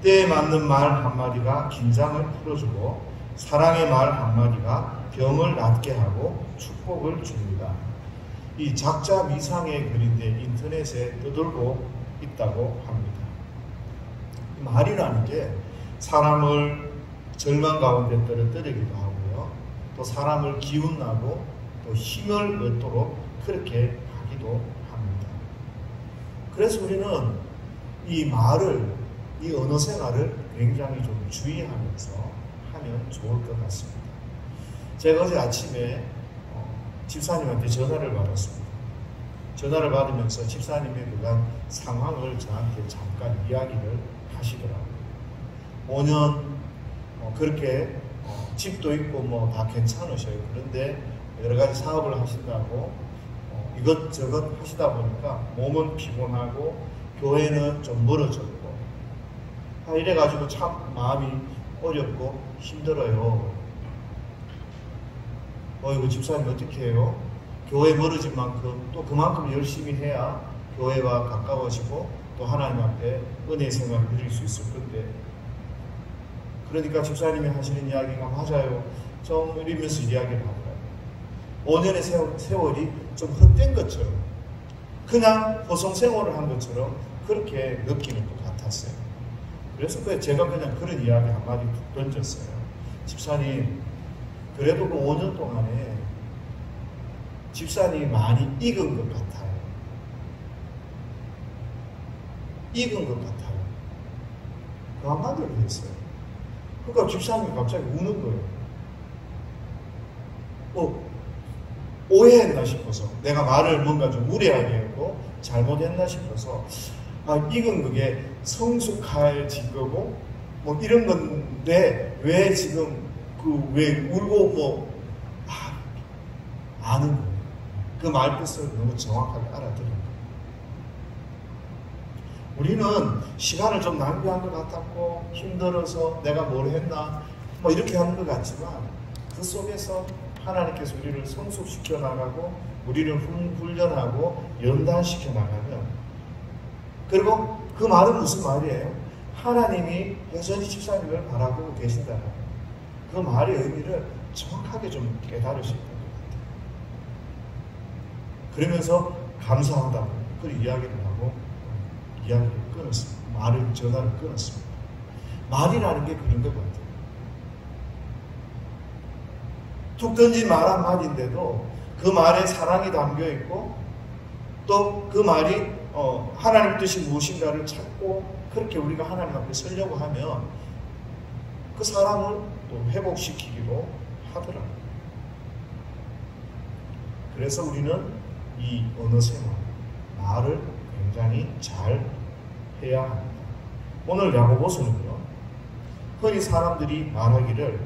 때에 맞는 말 한마디가 긴장을 풀어주고 사랑의 말 한마디가 병을 낫게 하고 축복을 줍니다. 이 작자 미상의 글인데 인터넷에 떠돌고 있다고 합니다. 말이라는 게 사람을 절망 가운데 떨어뜨리기도 하고요. 또 사람을 기운나고 또 힘을 얻도록 그렇게 하기도 합니다. 그래서 우리는 이 말을, 이 언어 생활을 굉장히 좀 주의하면서 하면 좋을 것 같습니다. 제가 어제 아침에 집사님한테 전화를 받았습니다. 전화를 받으면서 집사님에 대한 상황을 저한테 잠깐 이야기를 하시더라고요. 5년 그렇게 집도 있고 뭐 다 괜찮으셔요. 그런데 여러 가지 사업을 하신다고 이것저것 하시다 보니까 몸은 피곤하고 교회는 좀 멀어졌고 이래가지고 참 마음이 어렵고 힘들어요. 이거 집사님 어떻게 해요? 교회 멀어진 만큼 또 그만큼 열심히 해야 교회와 가까워지고 또 하나님 앞에 은혜의 생활을 누릴 수 있을 건데, 그러니까 집사님이 하시는 이야기가 맞아요. 좀 이러면서 이야기를 하더라고요. 5년의 세월이 좀 헛된 것처럼, 그냥 호송생활을 한 것처럼 그렇게 느끼는 것 같았어요. 그래서 제가 그냥 그런 이야기 한마디 툭 던졌어요. 집사님, 그래도 그 5년 동안에 집사님이 많이 익은 것 같아요. 익은 것 같아요. 그 한마디를 했어요. 그러니까 집사님이 갑자기 우는 거예요. 오해했나 싶어서, 내가 말을 뭔가 좀 무례하게 했고 잘못했나 싶어서, 익은 그게 성숙해진 거고 뭐 이런 건데 왜 지금 왜 울고 아는 거예요. 그 말뜻을 너무 정확하게 알아들은 거예요. 우리는 시간을 좀 낭비한 것 같았고 힘들어서 내가 뭘 했나 뭐 이렇게 하는 것 같지만, 그 속에서 하나님께서 우리를 성숙시켜 나가고 우리를 훈련하고 연단시켜 나가면, 그리고 그 말은 무슨 말이에요? 하나님이 여전히 집사님을 바라보고 계신다는 그 말의 의미를 정확하게 좀 깨달으실 것 같아요. 그러면서 감사하다고 그 이야기를 하고 이야기를 끊었습니다. 전화를 끊었습니다. 말이라는 게 그런 것 같아요. 툭 던진 말 한마디인데도 그 말에 사랑이 담겨 있고 또 그 말이 하나님 뜻이 무엇인가를 찾고 그렇게 우리가 하나님 앞에 서려고 하면 그 사람을 또 회복시키기도 하더라고요. 그래서 우리는 이 언어 생활, 말을 굉장히 잘 해야 합니다. 오늘 야고보서는요, 흔히 사람들이 말하기를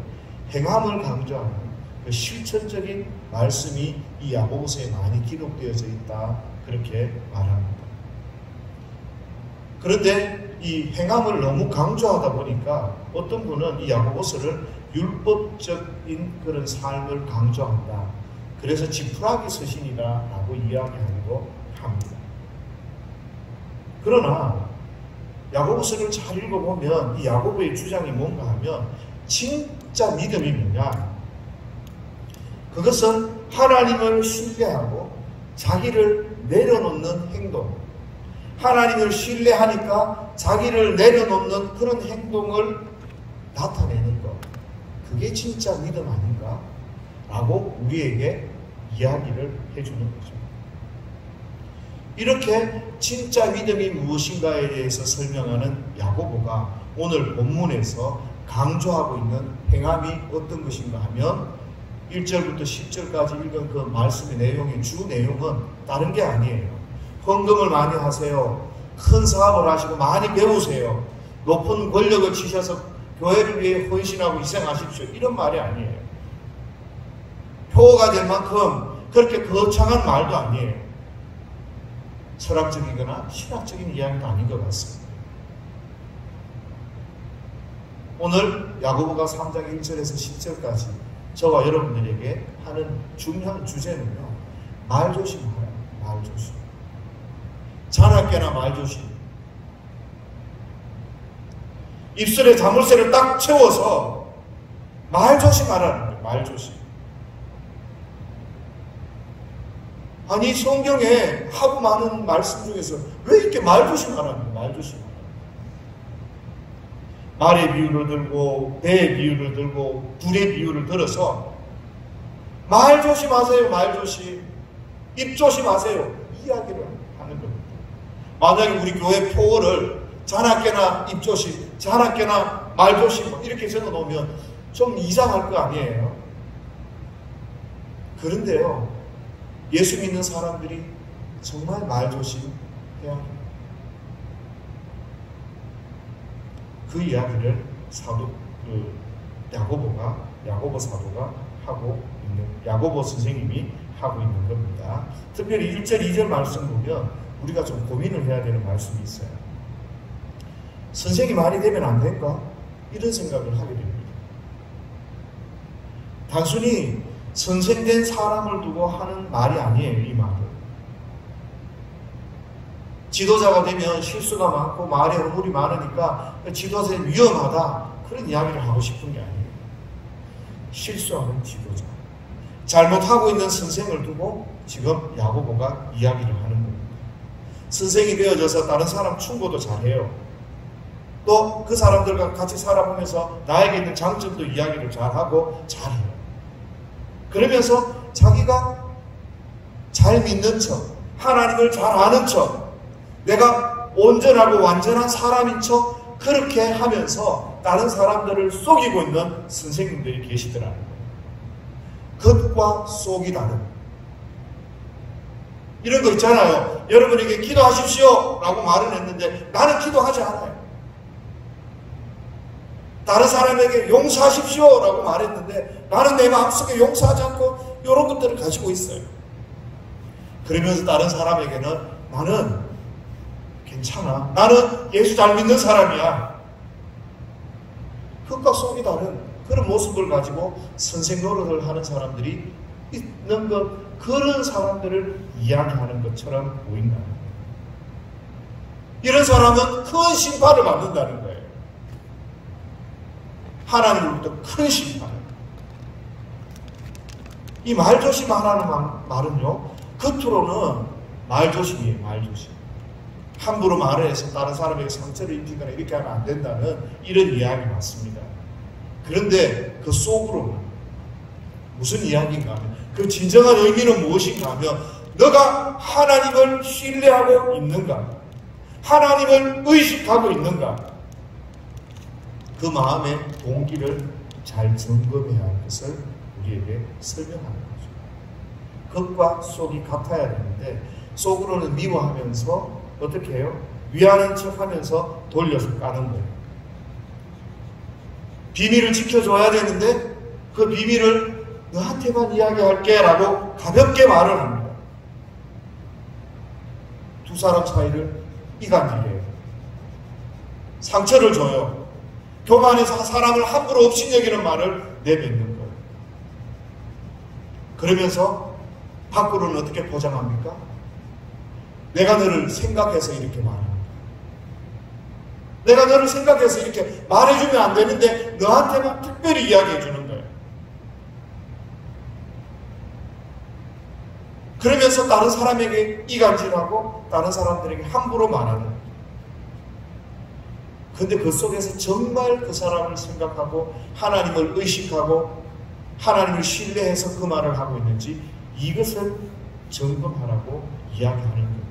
행함을 강조하는 그 실천적인 말씀이 이 야고보서에 많이 기록되어져 있다, 그렇게 말합니다. 그런데 이 행함을 너무 강조하다 보니까 어떤 분은 이 야고보서를 율법적인 그런 삶을 강조한다, 그래서 지푸라기 서신이다라고 이야기하기도 합니다. 그러나 야고보서를 잘 읽어보면 이 야고보의 주장이 뭔가 하면, 진짜 믿음이 뭐냐, 그것은 하나님을 신뢰하고 자기를 내려놓는 행동, 하나님을 신뢰하니까 자기를 내려놓는 그런 행동을 나타내는 것, 그게 진짜 믿음 아닌가? 라고 우리에게 이야기를 해주는 거죠. 이렇게 진짜 믿음이 무엇인가에 대해서 설명하는 야고보가 오늘 본문에서 강조하고 있는 행함이 어떤 것인가 하면, 1절부터 10절까지 읽은 그 말씀의 내용의 주 내용은 다른 게 아니에요. 헌금을 많이 하세요. 큰 사업을 하시고 많이 배우세요. 높은 권력을 지셔서 교회를 위해 헌신하고 희생하십시오, 이런 말이 아니에요. 표어가 될 만큼 그렇게 거창한 말도 아니에요. 철학적이거나 신학적인 이야기도 아닌 것 같습니다. 오늘 야고보가 3장 1절에서 10절까지 저와 여러분들에게 하는 중요한 주제는요, 말조심하라. 말조심. 자나깨나 말조심. 입술에 자물쇠를 딱 채워서 말 조심하라는 거예요. 말 조심. 아니 성경에 하고 많은 말씀 중에서 왜 이렇게 말 조심하라는 거예요. 말 조심하라. 말의 비유를 들고 배의 비유를 들고 불의 비유를 들어서 말 조심하세요. 말 조심. 입 조심하세요. 이야기를 하는 겁니다. 만약에 우리 교회 표어를 자나깨나 입 조심, 자나깨나 말 조심 이렇게 적어놓으면 좀 이상할 거 아니에요. 그런데요, 예수 믿는 사람들이 정말 말 조심해야 합니다. 그 이야기를 야고보 사도가 하고 있는, 야고보 선생님이 하고 있는 겁니다. 특별히 1절, 2절 말씀 보면 우리가 좀 고민을 해야 되는 말씀이 있어요. 선생이 말이 되면 안 될까? 이런 생각을 하게 됩니다. 단순히 선생된 사람을 두고 하는 말이 아니에요, 이 말은. 지도자가 되면 실수가 많고 말에 허물이 많으니까 지도자는 위험하다, 그런 이야기를 하고 싶은 게 아니에요. 실수하는 지도자, 잘못하고 있는 선생을 두고 지금 야고보가 이야기를 하는 겁니다. 선생이 되어져서 다른 사람 충고도 잘해요. 또 그 사람들과 같이 살아보면서 나에게 있는 장점도 이야기를 잘하고 잘해요. 그러면서 자기가 잘 믿는 척, 하나님을 잘 아는 척, 내가 온전하고 완전한 사람인 척 그렇게 하면서 다른 사람들을 속이고 있는 선생님들이 계시더라는 거예요. 겉과 속이 다른. 이런 거 있잖아요. 여러분에게 기도하십시오 라고 말은 했는데 나는 기도하지 않아요. 다른 사람에게 용서하십시오 라고 말했는데 나는 내 마음속에 용서하지 않고 이런 것들을 가지고 있어요. 그러면서 다른 사람에게는 나는 괜찮아, 나는 예수 잘 믿는 사람이야, 흙과 속이 다른 그런 모습을 가지고 선생 노릇을 하는 사람들이 있는 것, 그런 사람들을 이야기하는 것처럼 보인다는 거예요. 이런 사람은 큰 심판을 받는다는 거예요. 하나님으로부터 큰 심판을. 이 말조심하라는 말은요, 겉으로는 말조심이에요. 말조심. 함부로 말을 해서 다른 사람에게 상처를 입히거나 이렇게 하면 안 된다는 이런 이야기 맞습니다. 그런데 그 속으로는 무슨 이야기인가 하면, 그 진정한 의미는 무엇인가 하면, 너가 하나님을 신뢰하고 있는가, 하나님을 의식하고 있는가, 그 마음의 동기를 잘 점검해야 할 것을 우리에게 설명하는 거죠. 겉과 속이 같아야 되는데 속으로는 미워하면서 어떻게 해요? 위하는 척하면서 돌려서 까는 거예요. 비밀을 지켜줘야 되는데 그 비밀을 너한테만 이야기할게 라고 가볍게 말을 합니다. 두 사람 사이를 이간질해요. 상처를 줘요. 교만해서 사람을 함부로 업신여기는 말을 내뱉는 거예요. 그러면서 밖으로는 어떻게 포장합니까? 내가 너를 생각해서 이렇게 말합니다. 내가 너를 생각해서 이렇게 말해주면 안 되는데 너한테만 특별히 이야기해 주는 거예요. 그러면서 다른 사람에게 이간질하고 다른 사람들에게 함부로 말하는 거예요. 근데 그 속에서 정말 그 사람을 생각하고 하나님을 의식하고 하나님을 신뢰해서 그 말을 하고 있는지 이것을 점검하라고 이야기하는 겁니다.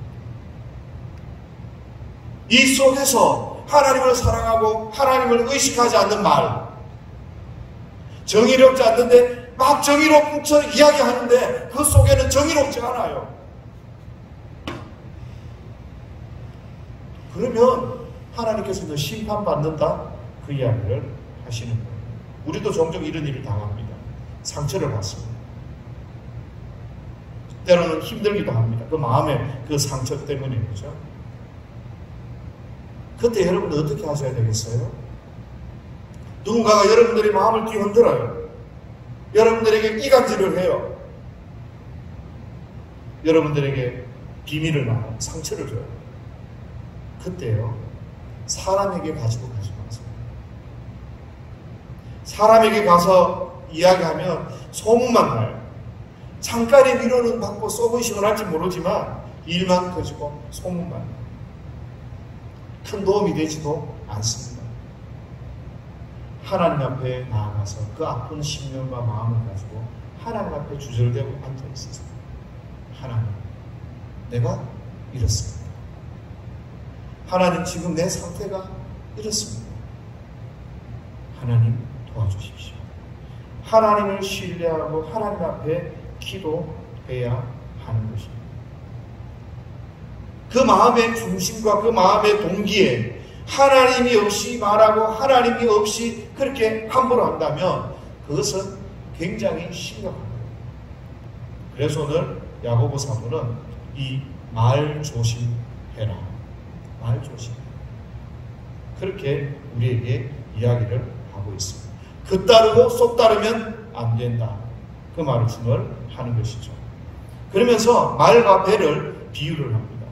이 속에서 하나님을 사랑하고 하나님을 의식하지 않는 말, 정의롭지 않는데 막 정의롭은 척 이야기하는데 그 속에는 정의롭지 않아요. 그러면 하나님께서 너 심판받는다, 그 이야기를 하시는 거예요. 우리도 종종 이런 일을 당합니다. 상처를 받습니다. 때로는 힘들기도 합니다. 그 마음의 그 상처 때문에. 그죠? 그때 여러분은 어떻게 하셔야 되겠어요? 누군가가 여러분들의 마음을 뒤흔들어요. 여러분들에게 이간질을 해요. 여러분들에게 비밀을 말하고 상처를 줘요. 그때요, 사람에게 가지고 가지 마세요. 사람에게 가서 이야기하면 소문만 나요. 창가에 위로는 받고 속은 시원할지 모르지만 일만 커지고 소문만 나요. 큰 도움이 되지도 않습니다. 하나님 앞에 나아가서 그 아픈 심령과 마음을 가지고 하나님 앞에 주절되고 앉아 있었어요. 하나님, 내가 이렇습니다. 하나님, 지금 내 상태가 이렇습니다. 하나님, 도와주십시오. 하나님을 신뢰하고 하나님 앞에 기도해야 하는 것입니다. 그 마음의 중심과 그 마음의 동기에 하나님이 없이 말하고 하나님이 없이 그렇게 함부로 한다면 그것은 굉장히 심각한 거예요. 그래서 오늘 야고보 사도는 이 말 조심해라, 말 조심, 그렇게 우리에게 이야기를 하고 있습니다. 그 따르고 속 따르면 안 된다, 그 말씀을 하는 것이죠. 그러면서 말과 배를 비유를 합니다.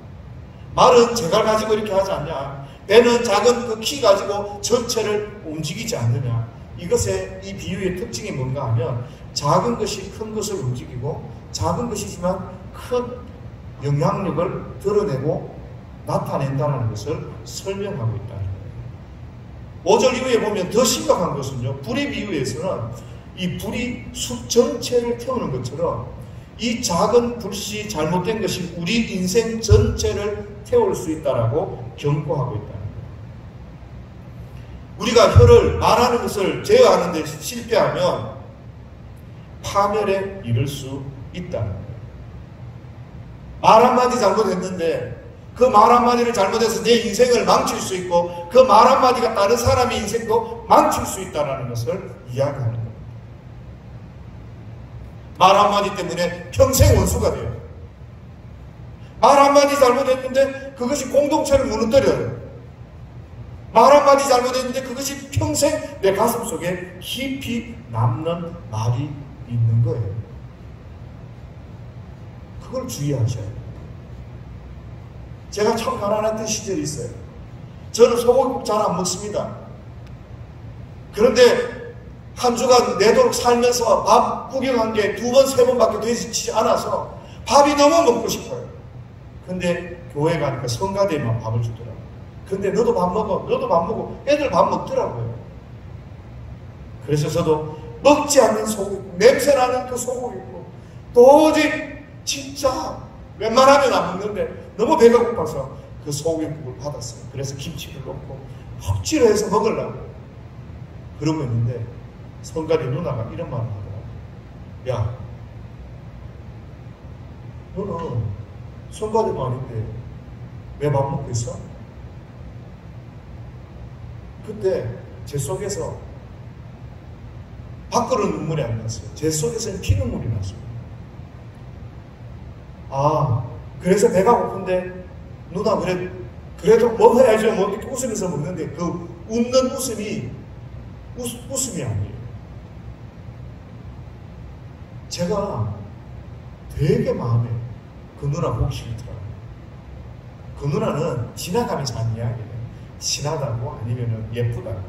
말은 제갈 가지고 이렇게 하지 않냐, 배는 작은 그 키 가지고 전체를 움직이지 않느냐. 이것의 이 비유의 특징이 뭔가 하면 작은 것이 큰 것을 움직이고 작은 것이지만 큰 영향력을 드러내고 나타낸다는 것을 설명하고 있다는 거예요. 5절 이후에 보면 더 심각한 것은요, 불의 비유에서는 이 불이 숲 전체를 태우는 것처럼 이 작은 불씨 잘못된 것이 우리 인생 전체를 태울 수 있다라고 경고하고 있다는 거예요. 우리가 혀를 말하는 것을 제어하는 데 실패하면 파멸에 이를 수 있다는 거예요. 말 한마디 잘못했는데 그 말 한마디를 잘못해서 내 인생을 망칠 수 있고 그 말 한마디가 다른 사람의 인생도 망칠 수 있다는 것을 이야기하는 거예요. 말 한마디 때문에 평생 원수가 돼요. 말 한마디 잘못했는데 그것이 공동체를 무너뜨려요. 말 한마디 잘못했는데 그것이 평생 내 가슴 속에 깊이 남는 말이 있는 거예요. 그걸 주의하셔야 돼요. 제가 참 가난했던 시절이 있어요. 저는 소고기 잘 안 먹습니다. 그런데 한 주간 내도록 살면서 밥 구경한 게 2번, 3번밖에 되지 않아서 밥이 너무 먹고 싶어요. 근데 교회 가니까 성가대에만 밥을 주더라고요. 근데 너도 밥 먹어, 너도 밥 먹어. 애들 밥 먹더라고요. 그래서 저도 먹지 않는 소고기, 냄새나는 그 소고기 있고 도저히 진짜 웬만하면 안 먹는데 너무 배가 고파서 그 소고기국을 받았어요. 그래서 김치를 넣고 억지로 해서 먹으려고 그러고 있는데 성가대 누나가 이런 말을 하더라고요. 야, 너는 성가대도 아닌데 왜 밥 먹고 있어? 그때 제 속에서 밖으로 눈물이 안 났어요. 제 속에서는 피눈물이 났어요. 아, 그래서 배가 고픈데 누나 그래도 먹어야죠. 뭐 이렇게 웃으면서 먹는데 그 웃는 웃음이 웃음이 아니에요. 제가 되게 마음에 그 누나 보기 싫더라고요. 그 누나는 지나가면서 한 이야기예요. 친하다고 아니면 예쁘다고.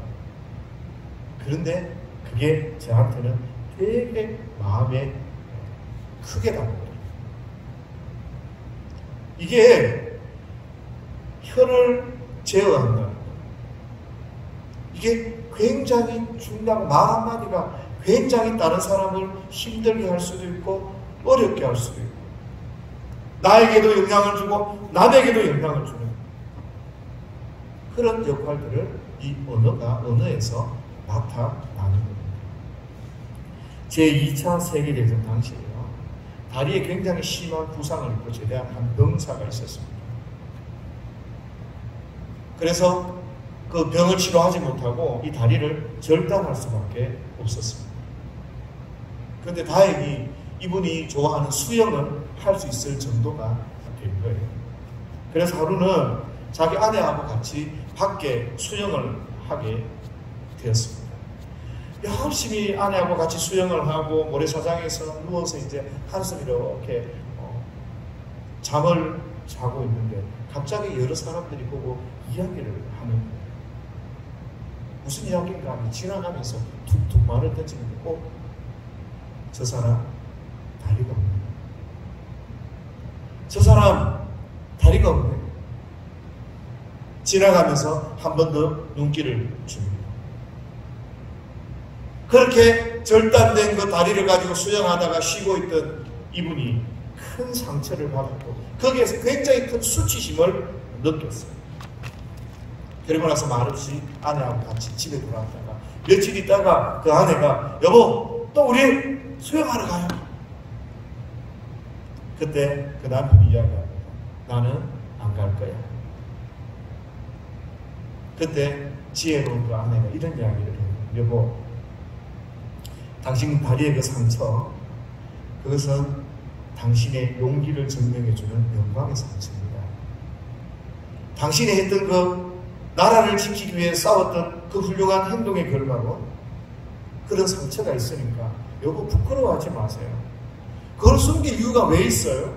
그런데 그게 저한테는 되게 마음에 크게 다가오더라고요. 이게 혀를 제어한다는 거예요. 이게 굉장히 중요하고 말 한마디가 굉장히 다른 사람을 힘들게 할 수도 있고 어렵게 할 수도 있고 나에게도 영향을 주고 남에게도 영향을 주는 그런 역할들을 이 언어에서 나타나는 겁니다. 제2차 세계대전 당시에요. 다리에 굉장히 심한 부상을 입고 제대한 한 병사가 있었습니다. 그래서 그 병을 치료하지 못하고 이 다리를 절단할 수밖에 없었습니다. 그런데 다행히 이분이 좋아하는 수영을 할 수 있을 정도가 된 거예요. 그래서 하루는 자기 아내하고 같이 밖에 수영을 하게 되었습니다. 열심히 아내하고 같이 수영을 하고 모래사장에서 누워서 이제 한숨 이렇게 잠을 자고 있는데 갑자기 여러 사람들이 보고 이야기를 하는 거예요. 무슨 이야기인가 하면 지나가면서 툭툭 말을 던지는데 저 사람 다리가 없네. 저 사람 다리가 없네. 지나가면서 한 번 더 눈길을 줍니다. 그렇게 절단된 그 다리를 가지고 수영하다가 쉬고 있던 이분이 큰 상처를 받았고 거기에서 굉장히 큰 수치심을 느꼈어요. 그리고 나서 말없이 아내하고 같이 집에 돌아왔다가 며칠 있다가 그 아내가 여보 또 우리 수영하러 가요. 그때 그 남편이 이야기합니다. 나는 안 갈 거야. 그때 지혜로운 그 아내가 이런 이야기를 해요. 여보, 당신 다리의 그 상처, 그것은 당신의 용기를 증명해주는 영광의 상처입니다. 당신이 했던 그 나라를 지키기 위해 싸웠던 그 훌륭한 행동의 결과로 그런 상처가 있으니까 여보 부끄러워하지 마세요. 그걸 숨길 이유가 왜 있어요?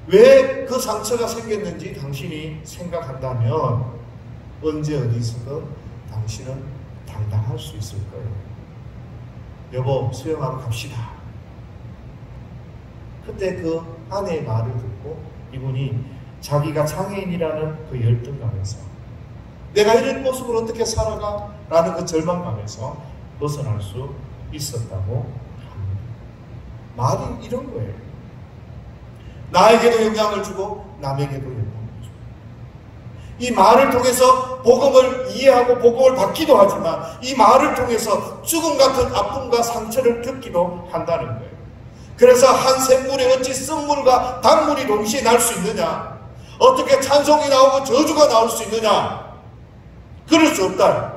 왜 그 상처가 생겼는지 당신이 생각한다면 언제 어디서든 당신은 당당할 수 있을 거예요. 여보 수영하러 갑시다. 그때 그 아내의 말을 듣고 이분이 자기가 장애인이라는 그 열등감에서 내가 이런 모습을 어떻게 살아가? 라는 그 절망감에서 벗어날 수 있었다고 합니다. 말이 이런 거예요. 나에게도 영향을 주고 남에게도 영향을 주고 이 말을 통해서 복음을 이해하고 복음을 받기도 하지만 이 말을 통해서 죽음 같은 아픔과 상처를 겪기도 한다는 거예요. 그래서 한 샘물에 어찌 쓴물과 단물이 동시에 날 수 있느냐? 어떻게 찬송이 나오고 저주가 나올 수 있느냐? 그럴 수 없다.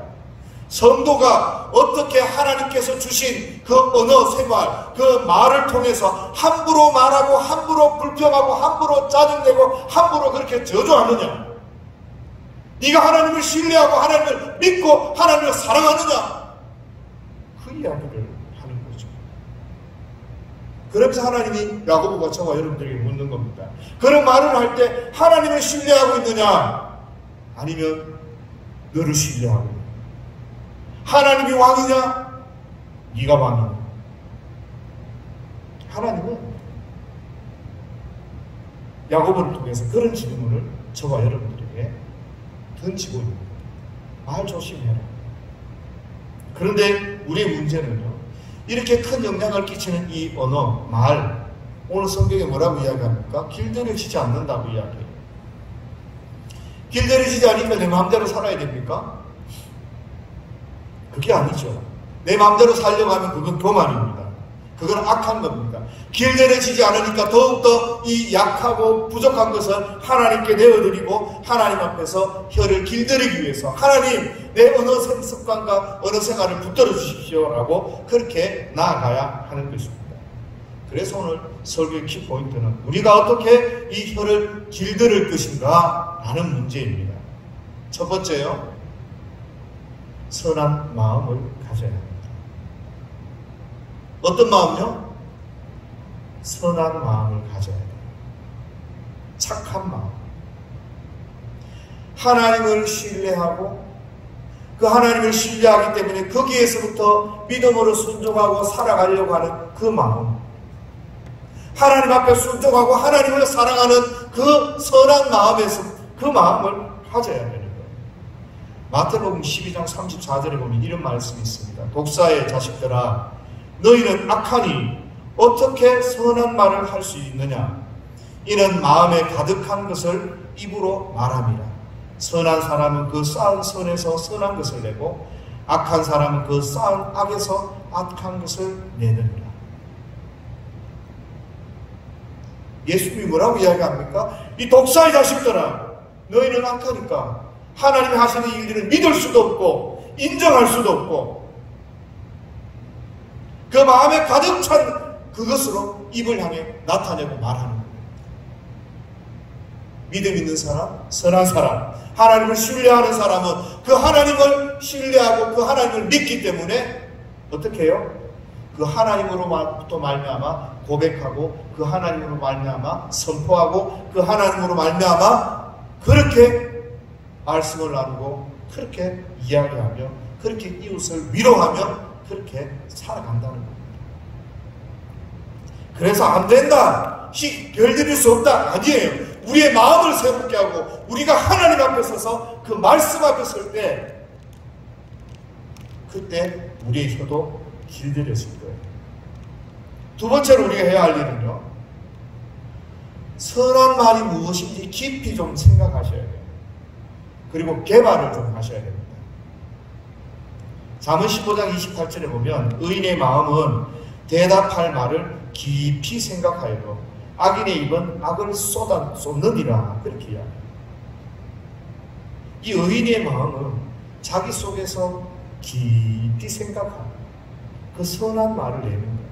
성도가 어떻게 하나님께서 주신 그 언어 생활, 그 말을 통해서 함부로 말하고 함부로 불평하고 함부로 짜증내고 함부로 그렇게 저주하느냐? 네가 하나님을 신뢰하고 하나님을 믿고 하나님을 사랑하느냐? 그 이야기를 하는 거죠. 그러면서 하나님이 야고보가 저와 여러분들에게 묻는 겁니다. 그런 말을 할 때 하나님을 신뢰하고 있느냐? 아니면 너를 신뢰하고 있느냐? 하나님이 왕이냐? 네가 왕이냐? 하나님은 야고보를 통해서 그런 질문을 저와 여러분들에게 던지고 있는 거예요. 말 조심해라. 그런데 우리의 문제는요, 이렇게 큰 영향을 끼치는 이 언어, 말, 오늘 성경에 뭐라고 이야기합니까? 길들여지지 않는다고 이야기해요. 길들여지지 않으니까 내 마음대로 살아야 됩니까? 그게 아니죠. 내 마음대로 살려고 하면 그건 교만입니다. 그건 악한 겁니다. 길들여지지 않으니까 더욱더 이 약하고 부족한 것을 하나님께 내어드리고 하나님 앞에서 혀를 길들이기 위해서 하나님 내 언어 습관과 언어 생활을 붙들어 주십시오 라고 그렇게 나아가야 하는 것입니다. 그래서 오늘 설교의 키포인트는 우리가 어떻게 이 혀를 길들일 것인가 라는 문제입니다. 첫 번째요, 선한 마음을 가져야 합니다. 어떤 마음요? 선한 마음을 가져야 돼요. 착한 마음. 하나님을 신뢰하고 그 하나님을 신뢰하기 때문에 거기에서부터 믿음으로 순종하고 살아가려고 하는 그 마음. 하나님 앞에 순종하고 하나님을 사랑하는 그 선한 마음에서 그 마음을 가져야 되는 거예요. 마태복음 12장 34절에 보면 이런 말씀이 있습니다. 독사의 자식들아, 너희는 악하니 어떻게 선한 말을 할 수 있느냐? 이는 마음에 가득한 것을 입으로 말함이라. 선한 사람은 그 쌓은 선에서 선한 것을 내고 악한 사람은 그 쌓은 악에서 악한 것을 내느니라. 예수님이 뭐라고 이야기합니까? 이 독사의 자식들아, 너희는 악하니까 하나님이 하시는 일들을 믿을 수도 없고 인정할 수도 없고 그 마음에 가득 찬 그것으로 입을 향해 나타내고 말하는 거예요. 믿음 있는 사람, 선한 사람, 하나님을 신뢰하는 사람은 그 하나님을 신뢰하고 그 하나님을 믿기 때문에 어떻게 해요? 그 하나님으로부터 말미암아 고백하고 그 하나님으로 말미암아 선포하고 그 하나님으로 말미암아 그렇게 말씀을 나누고 그렇게 이야기하며 그렇게 이웃을 위로하며 그렇게 살아간다는 겁니다. 그래서 안 된다, 별들일 수 없다, 아니에요. 우리의 마음을 새롭게 하고 우리가 하나님 앞에 서서 그 말씀 앞에 설 때 그때 우리의 혀도 길들여질 거예요. 두 번째로 우리가 해야 할 일은요, 선한 말이 무엇인지 깊이 좀 생각하셔야 돼요. 그리고 개발을 좀 하셔야 됩니다. 잠언 15장 28절에 보면 의인의 마음은 대답할 말을 깊이 생각하여도 악인의 입은 악을 쏟느니라, 그렇게 이야기해요. 이 의인의 마음은 자기 속에서 깊이 생각하는 그 선한 말을 내는 거예요.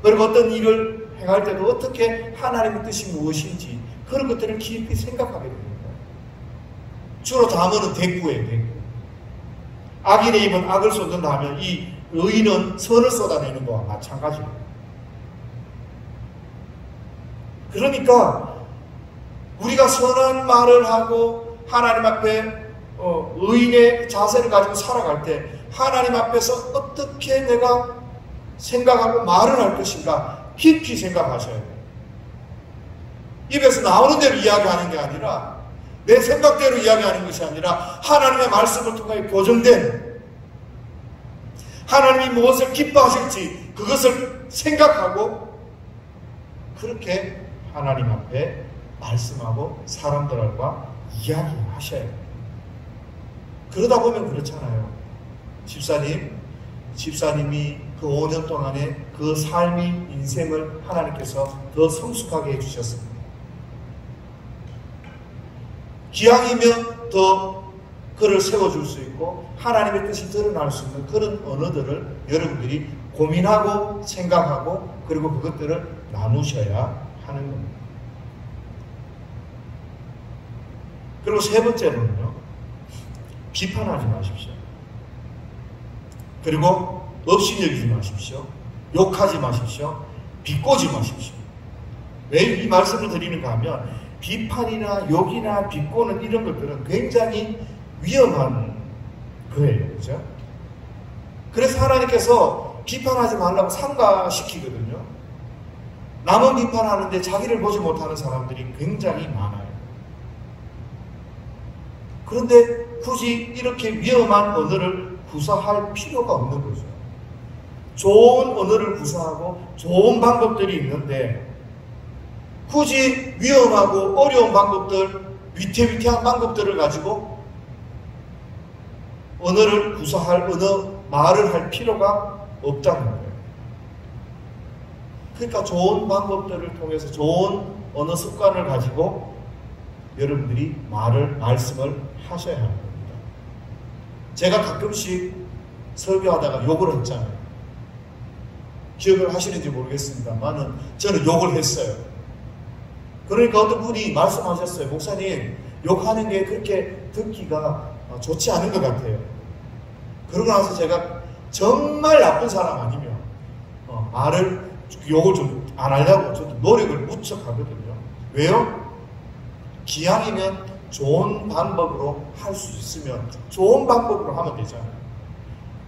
그리고 어떤 일을 행할 때도 어떻게 하나님의 뜻이 무엇인지 그런 것들을 깊이 생각하게 됩니다. 주로 잠언은 대꾸예요, 대꾸. 악인의 입은 악을 쏟는다 하면 이 의인은 선을 쏟아내는 거와 마찬가지예요. 그러니까 우리가 선한 말을 하고 하나님 앞에 의인의 자세를 가지고 살아갈 때 하나님 앞에서 어떻게 내가 생각하고 말을 할 것인가 깊이 생각하셔야 돼요. 입에서 나오는 대로 이야기하는 게 아니라 내 생각대로 이야기하는 것이 아니라 하나님의 말씀을 통해 교정된 하나님이 무엇을 기뻐하실지 그것을 생각하고 그렇게 하나님 앞에 말씀하고 사람들과 이야기하셔야 해요. 그러다 보면 그렇잖아요. 집사님이 그 5년 동안의 그 삶의 인생을 하나님께서 더 성숙하게 해주셨습니다. 기왕이면 더 그를 세워줄 수 있고 하나님의 뜻이 드러날 수 있는 그런 언어들을 여러분들이 고민하고 생각하고 그리고 그것들을 나누셔야 하는 겁니다. 그리고 세 번째로는요, 비판하지 마십시오. 그리고 업신여기지 마십시오. 욕하지 마십시오. 비꼬지 마십시오. 왜 이 말씀을 드리는가 하면 비판이나 욕이나 비꼬는 이런 것들은 굉장히 위험한 거예요. 그죠? 그래서 하나님께서 비판하지 말라고 삼가시키거든요. 남은 비판하는데 자기를 보지 못하는 사람들이 굉장히 많아요. 그런데 굳이 이렇게 위험한 언어를 구사할 필요가 없는 거죠. 좋은 언어를 구사하고 좋은 방법들이 있는데 굳이 위험하고 어려운 방법들, 위태위태한 방법들을 가지고 언어를 구사할 말을 할 필요가 없다는 거예요. 그러니까 좋은 방법들을 통해서 좋은 언어 습관을 가지고 여러분들이 말씀을 하셔야 합니다. 제가 가끔씩 설교하다가 욕을 했잖아요. 기억을 하시는지 모르겠습니다만은 저는 욕을 했어요. 그러니까 어떤 분이 말씀하셨어요. 목사님, 욕하는 게 그렇게 듣기가 좋지 않은 것 같아요. 그러고 나서 제가 정말 나쁜 사람 아니면 욕을 좀 안 하려고 저도 노력을 무척 하거든요. 왜요? 기왕이면 좋은 방법으로 할 수 있으면 좋은 방법으로 하면 되잖아요.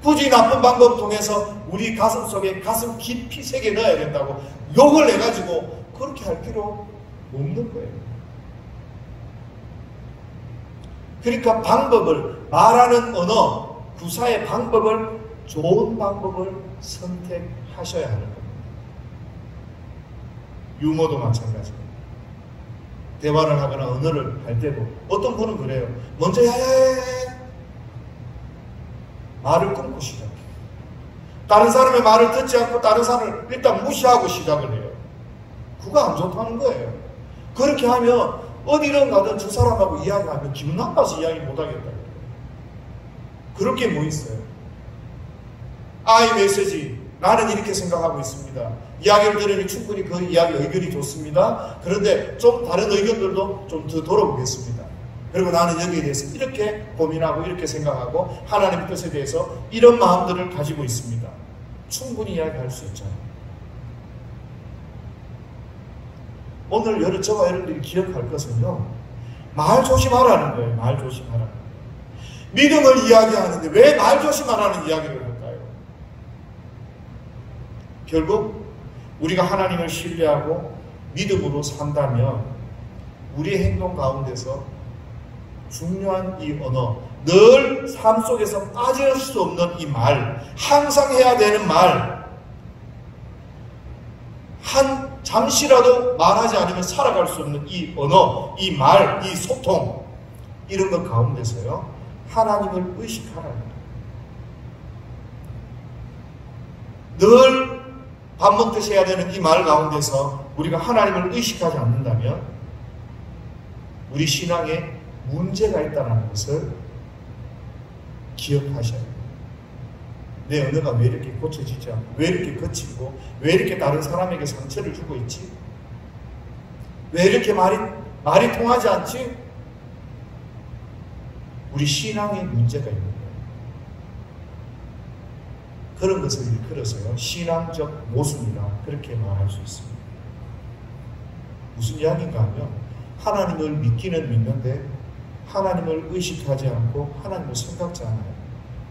굳이 나쁜 방법을 통해서 우리 가슴 속에 가슴 깊이 새겨 넣어야 된다고 욕을 해가지고 그렇게 할 필요 없는 거예요. 그러니까 방법을, 말하는 언어, 구사의 방법을, 좋은 방법을 선택하셔야 하는 겁니다. 유머도 마찬가지입니다. 대화를 하거나 언어를 할 때도 어떤 분은 그래요. 먼저 말을 끊고 시작해요. 다른 사람의 말을 듣지 않고 다른 사람을 일단 무시하고 시작을 해요. 그거 안 좋다는 거예요. 그렇게 하면 어디를 가든 저 사람하고 이야기하면 기분 나빠서 이야기 못하겠다. 그럴 게 뭐 있어요? 아이 메시지, 나는 이렇게 생각하고 있습니다. 이야기를 들으니 충분히 그 이야기 의견이 좋습니다. 그런데 좀 다른 의견들도 좀 더 돌아보겠습니다. 그리고 나는 여기에 대해서 이렇게 고민하고 이렇게 생각하고 하나님의 뜻에 대해서 이런 마음들을 가지고 있습니다. 충분히 이야기할 수 있잖아요. 오늘 저와 여러분들이 기억할 것은요, 말 조심하라는 거예요. 말 조심하라는 거예요. 믿음을 이야기하는데 왜 말 조심하라는 이야기를 할까요? 결국 우리가 하나님을 신뢰하고 믿음으로 산다면 우리의 행동 가운데서 중요한 이 언어, 늘 삶 속에서 빠질 수 없는 이 말, 항상 해야 되는 말, 잠시라도 말하지 않으면 살아갈 수 없는 이 언어, 이 말, 이 소통, 이런 것 가운데서요, 하나님을 의식하라는 거예요. 늘 밥 먹듯이 해야 되는 이 말 가운데서 우리가 하나님을 의식하지 않는다면 우리 신앙에 문제가 있다는 것을 기억하셔야 돼요. 내 언어가 왜 이렇게 고쳐지지 않고, 왜 이렇게 거치고, 왜 이렇게 다른 사람에게 상처를 주고 있지? 왜 이렇게 말이 통하지 않지? 우리 신앙에 문제가 있는 거예요. 그런 것을 일컬어서요, 신앙적 모순이라 그렇게 말할 수 있습니다. 무슨 이야기인가 하면 하나님을 믿기는 믿는데 하나님을 의식하지 않고 하나님을 생각지 않아요.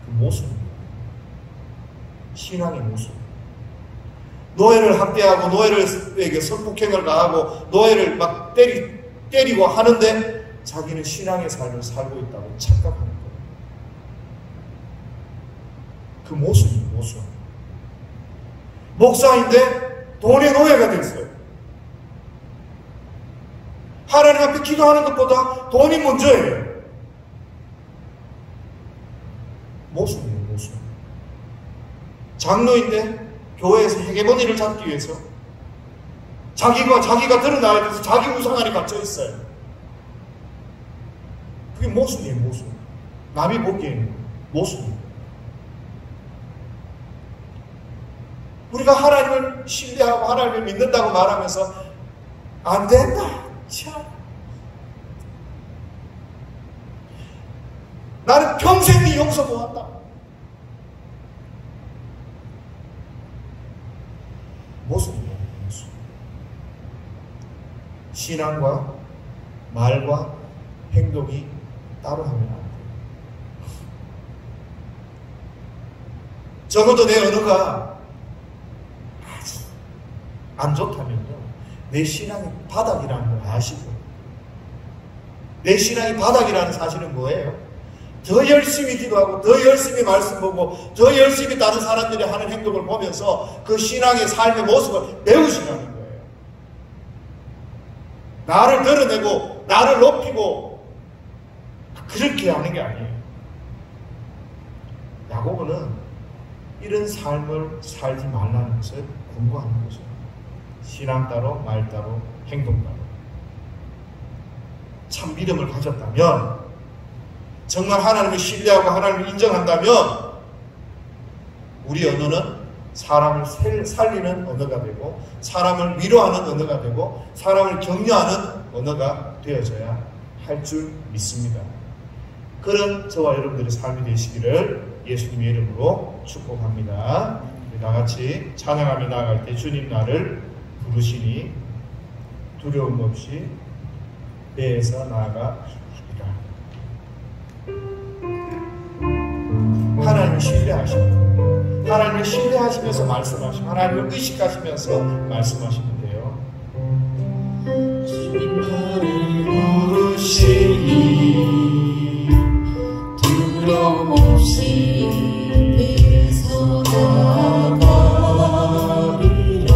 그 모순입니다. 신앙의 모순. 노예를 학대하고 노예에게 성폭행을 가하고 노예를 막 때리고 하는데 자기는 신앙의 삶을 살고 있다고 착각하는 거예요. 그 모순이에요. 모순. 목사인데 돈의 노예가 됐어요. 하나님 앞에 기도하는 것보다 돈이 먼저예요. 모순이에요. 모순. 장로인데 교회에서 헤게모니를 잡기 위해서 자기가 드러나야 돼서 자기 우상 안에 갇혀 있어요. 그게 모순이에요. 모순. 남이 보기에는 모순이에요. 우리가 하나님을 신뢰하고 하나님을 믿는다고 말하면서 안 된다. 참. 나는 평생 네 용서 못한다. 모순이에요. 모순. 신앙과 말과 행동이 따로 하면 안 돼요. 적어도 내 언어가 아주 안 좋다면요, 내 신앙이 바닥이라는 걸 아시고, 내 신앙이 바닥이라는 사실은 뭐예요? 더 열심히 기도하고 더 열심히 말씀 보고 더 열심히 다른 사람들이 하는 행동을 보면서 그 신앙의 삶의 모습을 배우시라는 거예요. 나를 드러내고 나를 높이고 그렇게 하는 게 아니에요. 야고보는 이런 삶을 살지 말라는 것을 공부하는 거죠. 신앙 따로, 말 따로, 행동 따로. 참 믿음을 가졌다면, 정말 하나님을 신뢰하고 하나님을 인정한다면 우리 언어는 사람을 살리는 언어가 되고, 사람을 위로하는 언어가 되고, 사람을 격려하는 언어가 되어져야 할 줄 믿습니다. 그런 저와 여러분들의 삶이 되시기를 예수님의 이름으로 축복합니다. 우리 다같이 찬양하며 나아갈 때 주님 나를 부르시니 두려움 없이 배에서 나아가 하나님을 신뢰하시고, 하나님을 신뢰하시면서 말씀하시고, 하나님을 의식하시면서 말씀하시면 돼요. 주님 나를 부르시니 두려움 없이 배에서 나가리라.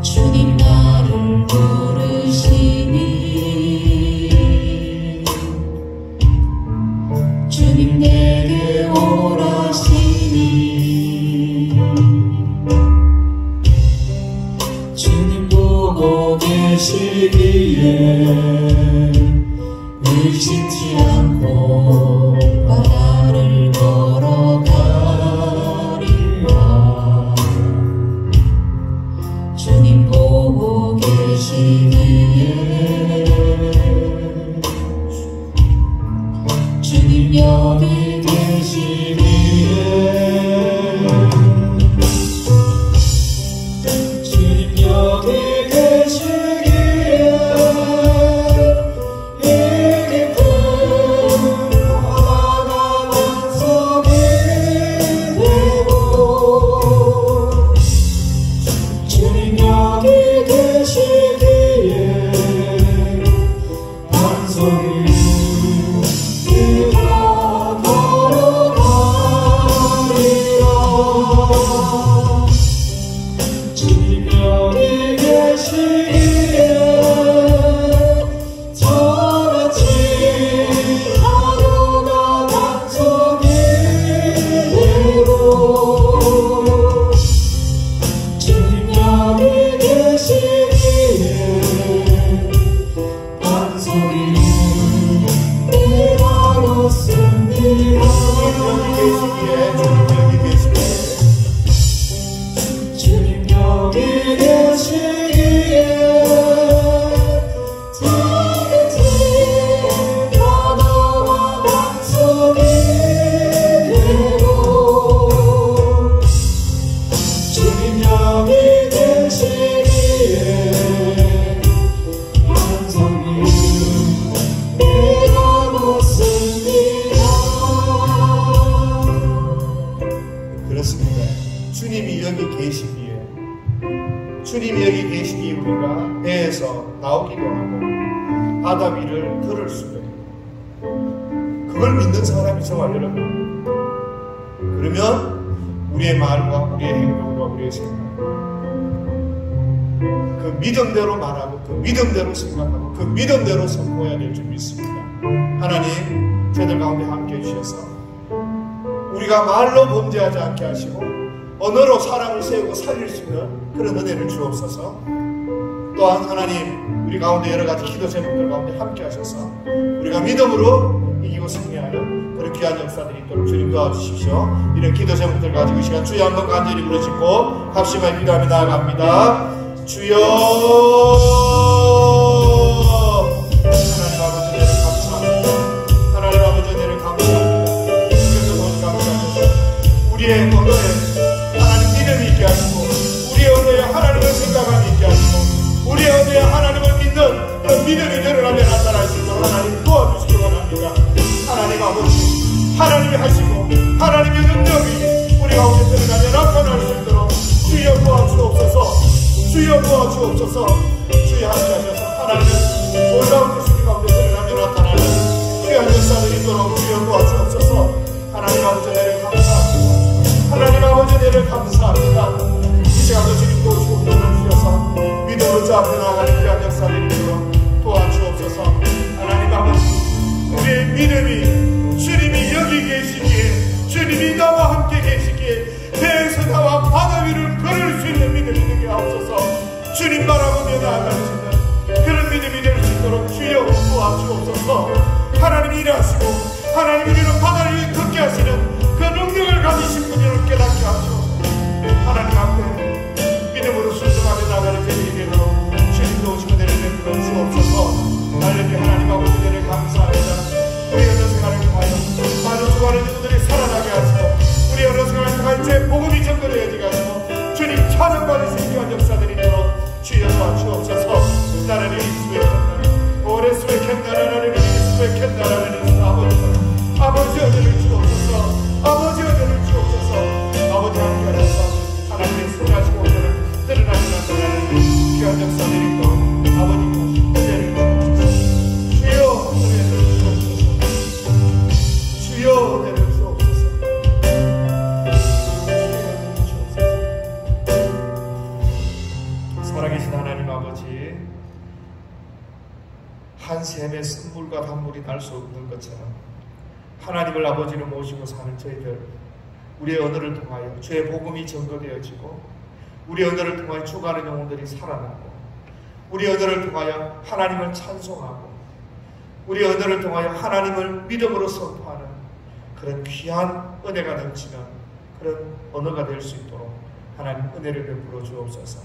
주님 나를 부르시니 주님 내게 오라시니 주님 보고 계시기에 의심치 않고 바다를 걸어가리라. 주님 보고 계시기에 주님 여기 계시기에 주님 여기 계시기에 반석이 네가 걸어가리라. 주님 여기 계시기에 저같이 하루가 반석이 되고 주님 여기 계시기에 반석이 내가 놓습니다. 주님 여기 계시기에 저같이 바다와 반석이 되고 주님 여기 계시기에 반석이 내가 놓습니다. 그렇습니다. 주님이 여기 계시기에, 주님이 여기 계시기에 우리가 배에서 나오기도 하고 바다 위를 걸을 수도 있고, 그걸 믿는 사람이 저와 여러분. 그러면 우리의 말과 우리의 행동과 우리의 생각, 그 믿음대로 말하고 그 믿음대로 생각하고 그 믿음대로 선포해야 될 줄 믿습니다. 하나님, 저희들 가운데 함께 해주셔서 우리가 말로 범죄하지 않게 하시고 언어로 사람을 세우고 살릴 수 있는 그런 은혜를 주옵소서. 또한 하나님, 우리 가운데 여러 가지 기도 제목들 가운데 함께 하셔서 우리가 믿음으로 이기고 승리하는 그런 귀한 역사들이 있도록 주님 도와주십시오. 이런 기도 제목들 가지고 이 시간 주여 한번 간절히 부르짖고 합심하여 기도하며 나아갑니다. 주여, 하나님 아버지 은혜를 감사합니다. 하나님 아버지 은혜를 감사합니다. 주께서 너무 감사하셔서 우리의 언어에 하나님 믿음이 있게 하시고, 우리의 언어에 하나님을 생각함이 있게 하시고, 우리의 언어에 하나님을 믿는 그런 믿음이 드러나며 나타날 수 있도록 하나님 도와주시기 원합니다. 하나님 아버지, 하나님이 하시고 하나님의 능력이 우리 가운데 드러나며 나타날 수 있도록 주여 도와주옵소서. 주여 도와주옵소서. 주여 함께하셔서 하나님의 놀라운 뜻이 가운데 드러나며 나타나는 귀한 역사들이 있도록 주여 도와주옵소서. 하나님 아버지 은혜를 감사합니다. 하나님 아버지 은혜를 감사합니다. 이 시간도 주님 도우시고 도움을 주셔서 믿음으로 저 앞에 나아가는 귀한 역사들이 있도록 도와주옵소서. 하나님 아버지, 우리의 믿음이 주님이 여기 계시기에, 주님이 나와 함께 계시기에 배에서 나와 바다 위를 걸을 수 있는 믿음이 되게 하옵소서. 주님 바라보며 나아갈 수 있는 그런 믿음이 될 수 있도록 주여 도와주옵소서. 하나님이 일하시고 하나님 우리는 바다 위에 걷게 하시는 그 능력을 가지신 분을 깨닫게 하시옵소서. 하나님 앞에 믿음으로 순종하며 나아가는 저희들이 되도록 주님 도우시고 내려 베풀어 주옵소서. 날렵게 하나님 아버지 은혜를 감사합니다. 우리 언어 생활을 통하여 많은 수많은 이들이 살아나게 하시고, 우리 언어 생활을 통하여 제 복음이 전거되어지게 하시고 주님 찬양받으신 귀한 역사들이 있도록 주여 도와주옵소서. 나라를 이수의 캔나라 오래 수의 캔나라를 이수의 캔나라를 아버지 은혜를 주옵소서. 아버지 은혜를 주옵소서. 아버지 함께 하셔서 하나님의 승리하시고 오늘은 드러나지 않는 귀한 역사들이 있도록 아버지께 은혜를 주옵소서. 주여 은혜를 주옵소서. 주여 은혜를 주옵소서. 살아계신 하나님 아버지, 한 샘의 쓴물과 단물이 날 수 없는 것처럼 하나님을 아버지로 모시고 사는 저희들, 우리의 언어를 통하여 주의 복음이 전거되어지고, 우리 언어를 통하여 죽어가는 영혼들이 살아나고, 우리 언어를 통하여 하나님을 찬송하고, 우리 언어를 통하여 하나님을 믿음으로 선포하는 그런 귀한 은혜가 넘치는 그런 언어가 될 수 있도록 하나님 은혜를 베풀어 주옵소서.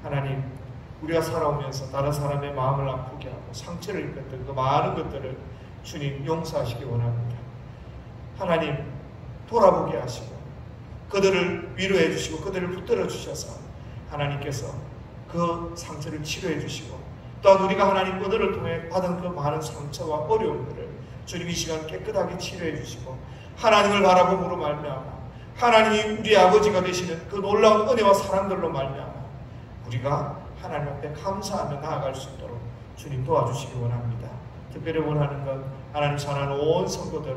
하나님, 우리가 살아오면서 다른 사람의 마음을 아프게 하고 상처를 입혔던 그 많은 것들을 주님 용서하시기 원합니다. 하나님, 돌아보게 하시고 그들을 위로해 주시고 그들을 붙들어 주셔서 하나님께서 그 상처를 치료해 주시고, 또한 우리가 하나님 은혜를 통해 받은 그 많은 상처와 어려움들을 주님 이 시간 깨끗하게 치료해 주시고, 하나님을 바라봄으로 말미암아 하나님이 우리의 아버지가 되시는 그 놀라운 은혜와 사랑들로 말미암아 우리가 하나님 앞에 감사하며 나아갈 수 있도록 주님 도와주시기 원합니다. 특별히 원하는 것, 하나님 사랑하는 온 성도들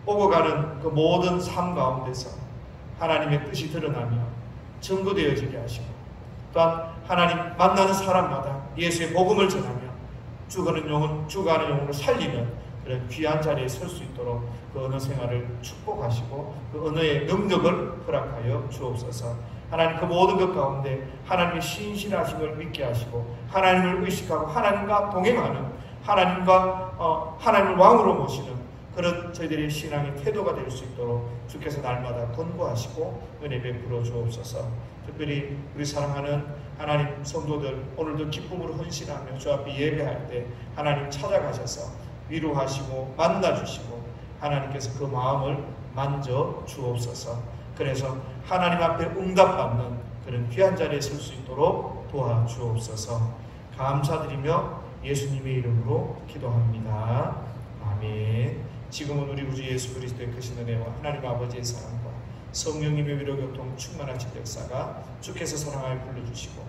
오고 가는 그 모든 삶 가운데서 하나님의 뜻이 드러나며 증거되어지게 하시고, 또한 하나님 만나는 사람마다 예수의 복음을 전하며 죽어가는 영혼을 살리는 그런 귀한 자리에 설 수 있도록 그 언어 생활을 축복하시고 그 언어의 능력을 허락하여 주옵소서. 하나님 그 모든 것 가운데 하나님의 신실하심을 믿게 하시고 하나님을 의식하고 하나님과 동행하는 하나님을 왕으로 모시는 그런 저희들의 신앙의 태도가 될 수 있도록 주께서 날마다 권고하시고 은혜 베풀어 주옵소서. 특별히 우리 사랑하는 하나님 성도들 오늘도 기쁨으로 헌신하며 주 앞에 예배할 때 하나님 찾아가셔서 위로하시고 만나주시고 하나님께서 그 마음을 만져 주옵소서. 그래서 하나님 앞에 응답받는 그런 귀한 자리에 설 수 있도록 도와주옵소서. 감사드리며 예수님의 이름으로 기도합니다. 아멘. 지금은 우리 구주 예수 그리스도의 크신 은혜와 하나님 아버지의 사랑과 성령님의 위로 교통 충만하신 역사가 주께서 사랑하여 불러주시고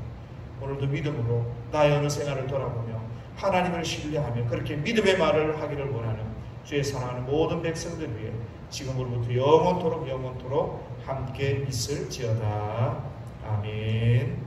오늘도 믿음으로 나의 어느 생활을 돌아보며 하나님을 신뢰하며 그렇게 믿음의 말을 하기를 원하는 주의 사랑하는 모든 백성들 위해 지금으로부터 영원토록 함께 있을지어다. 아멘.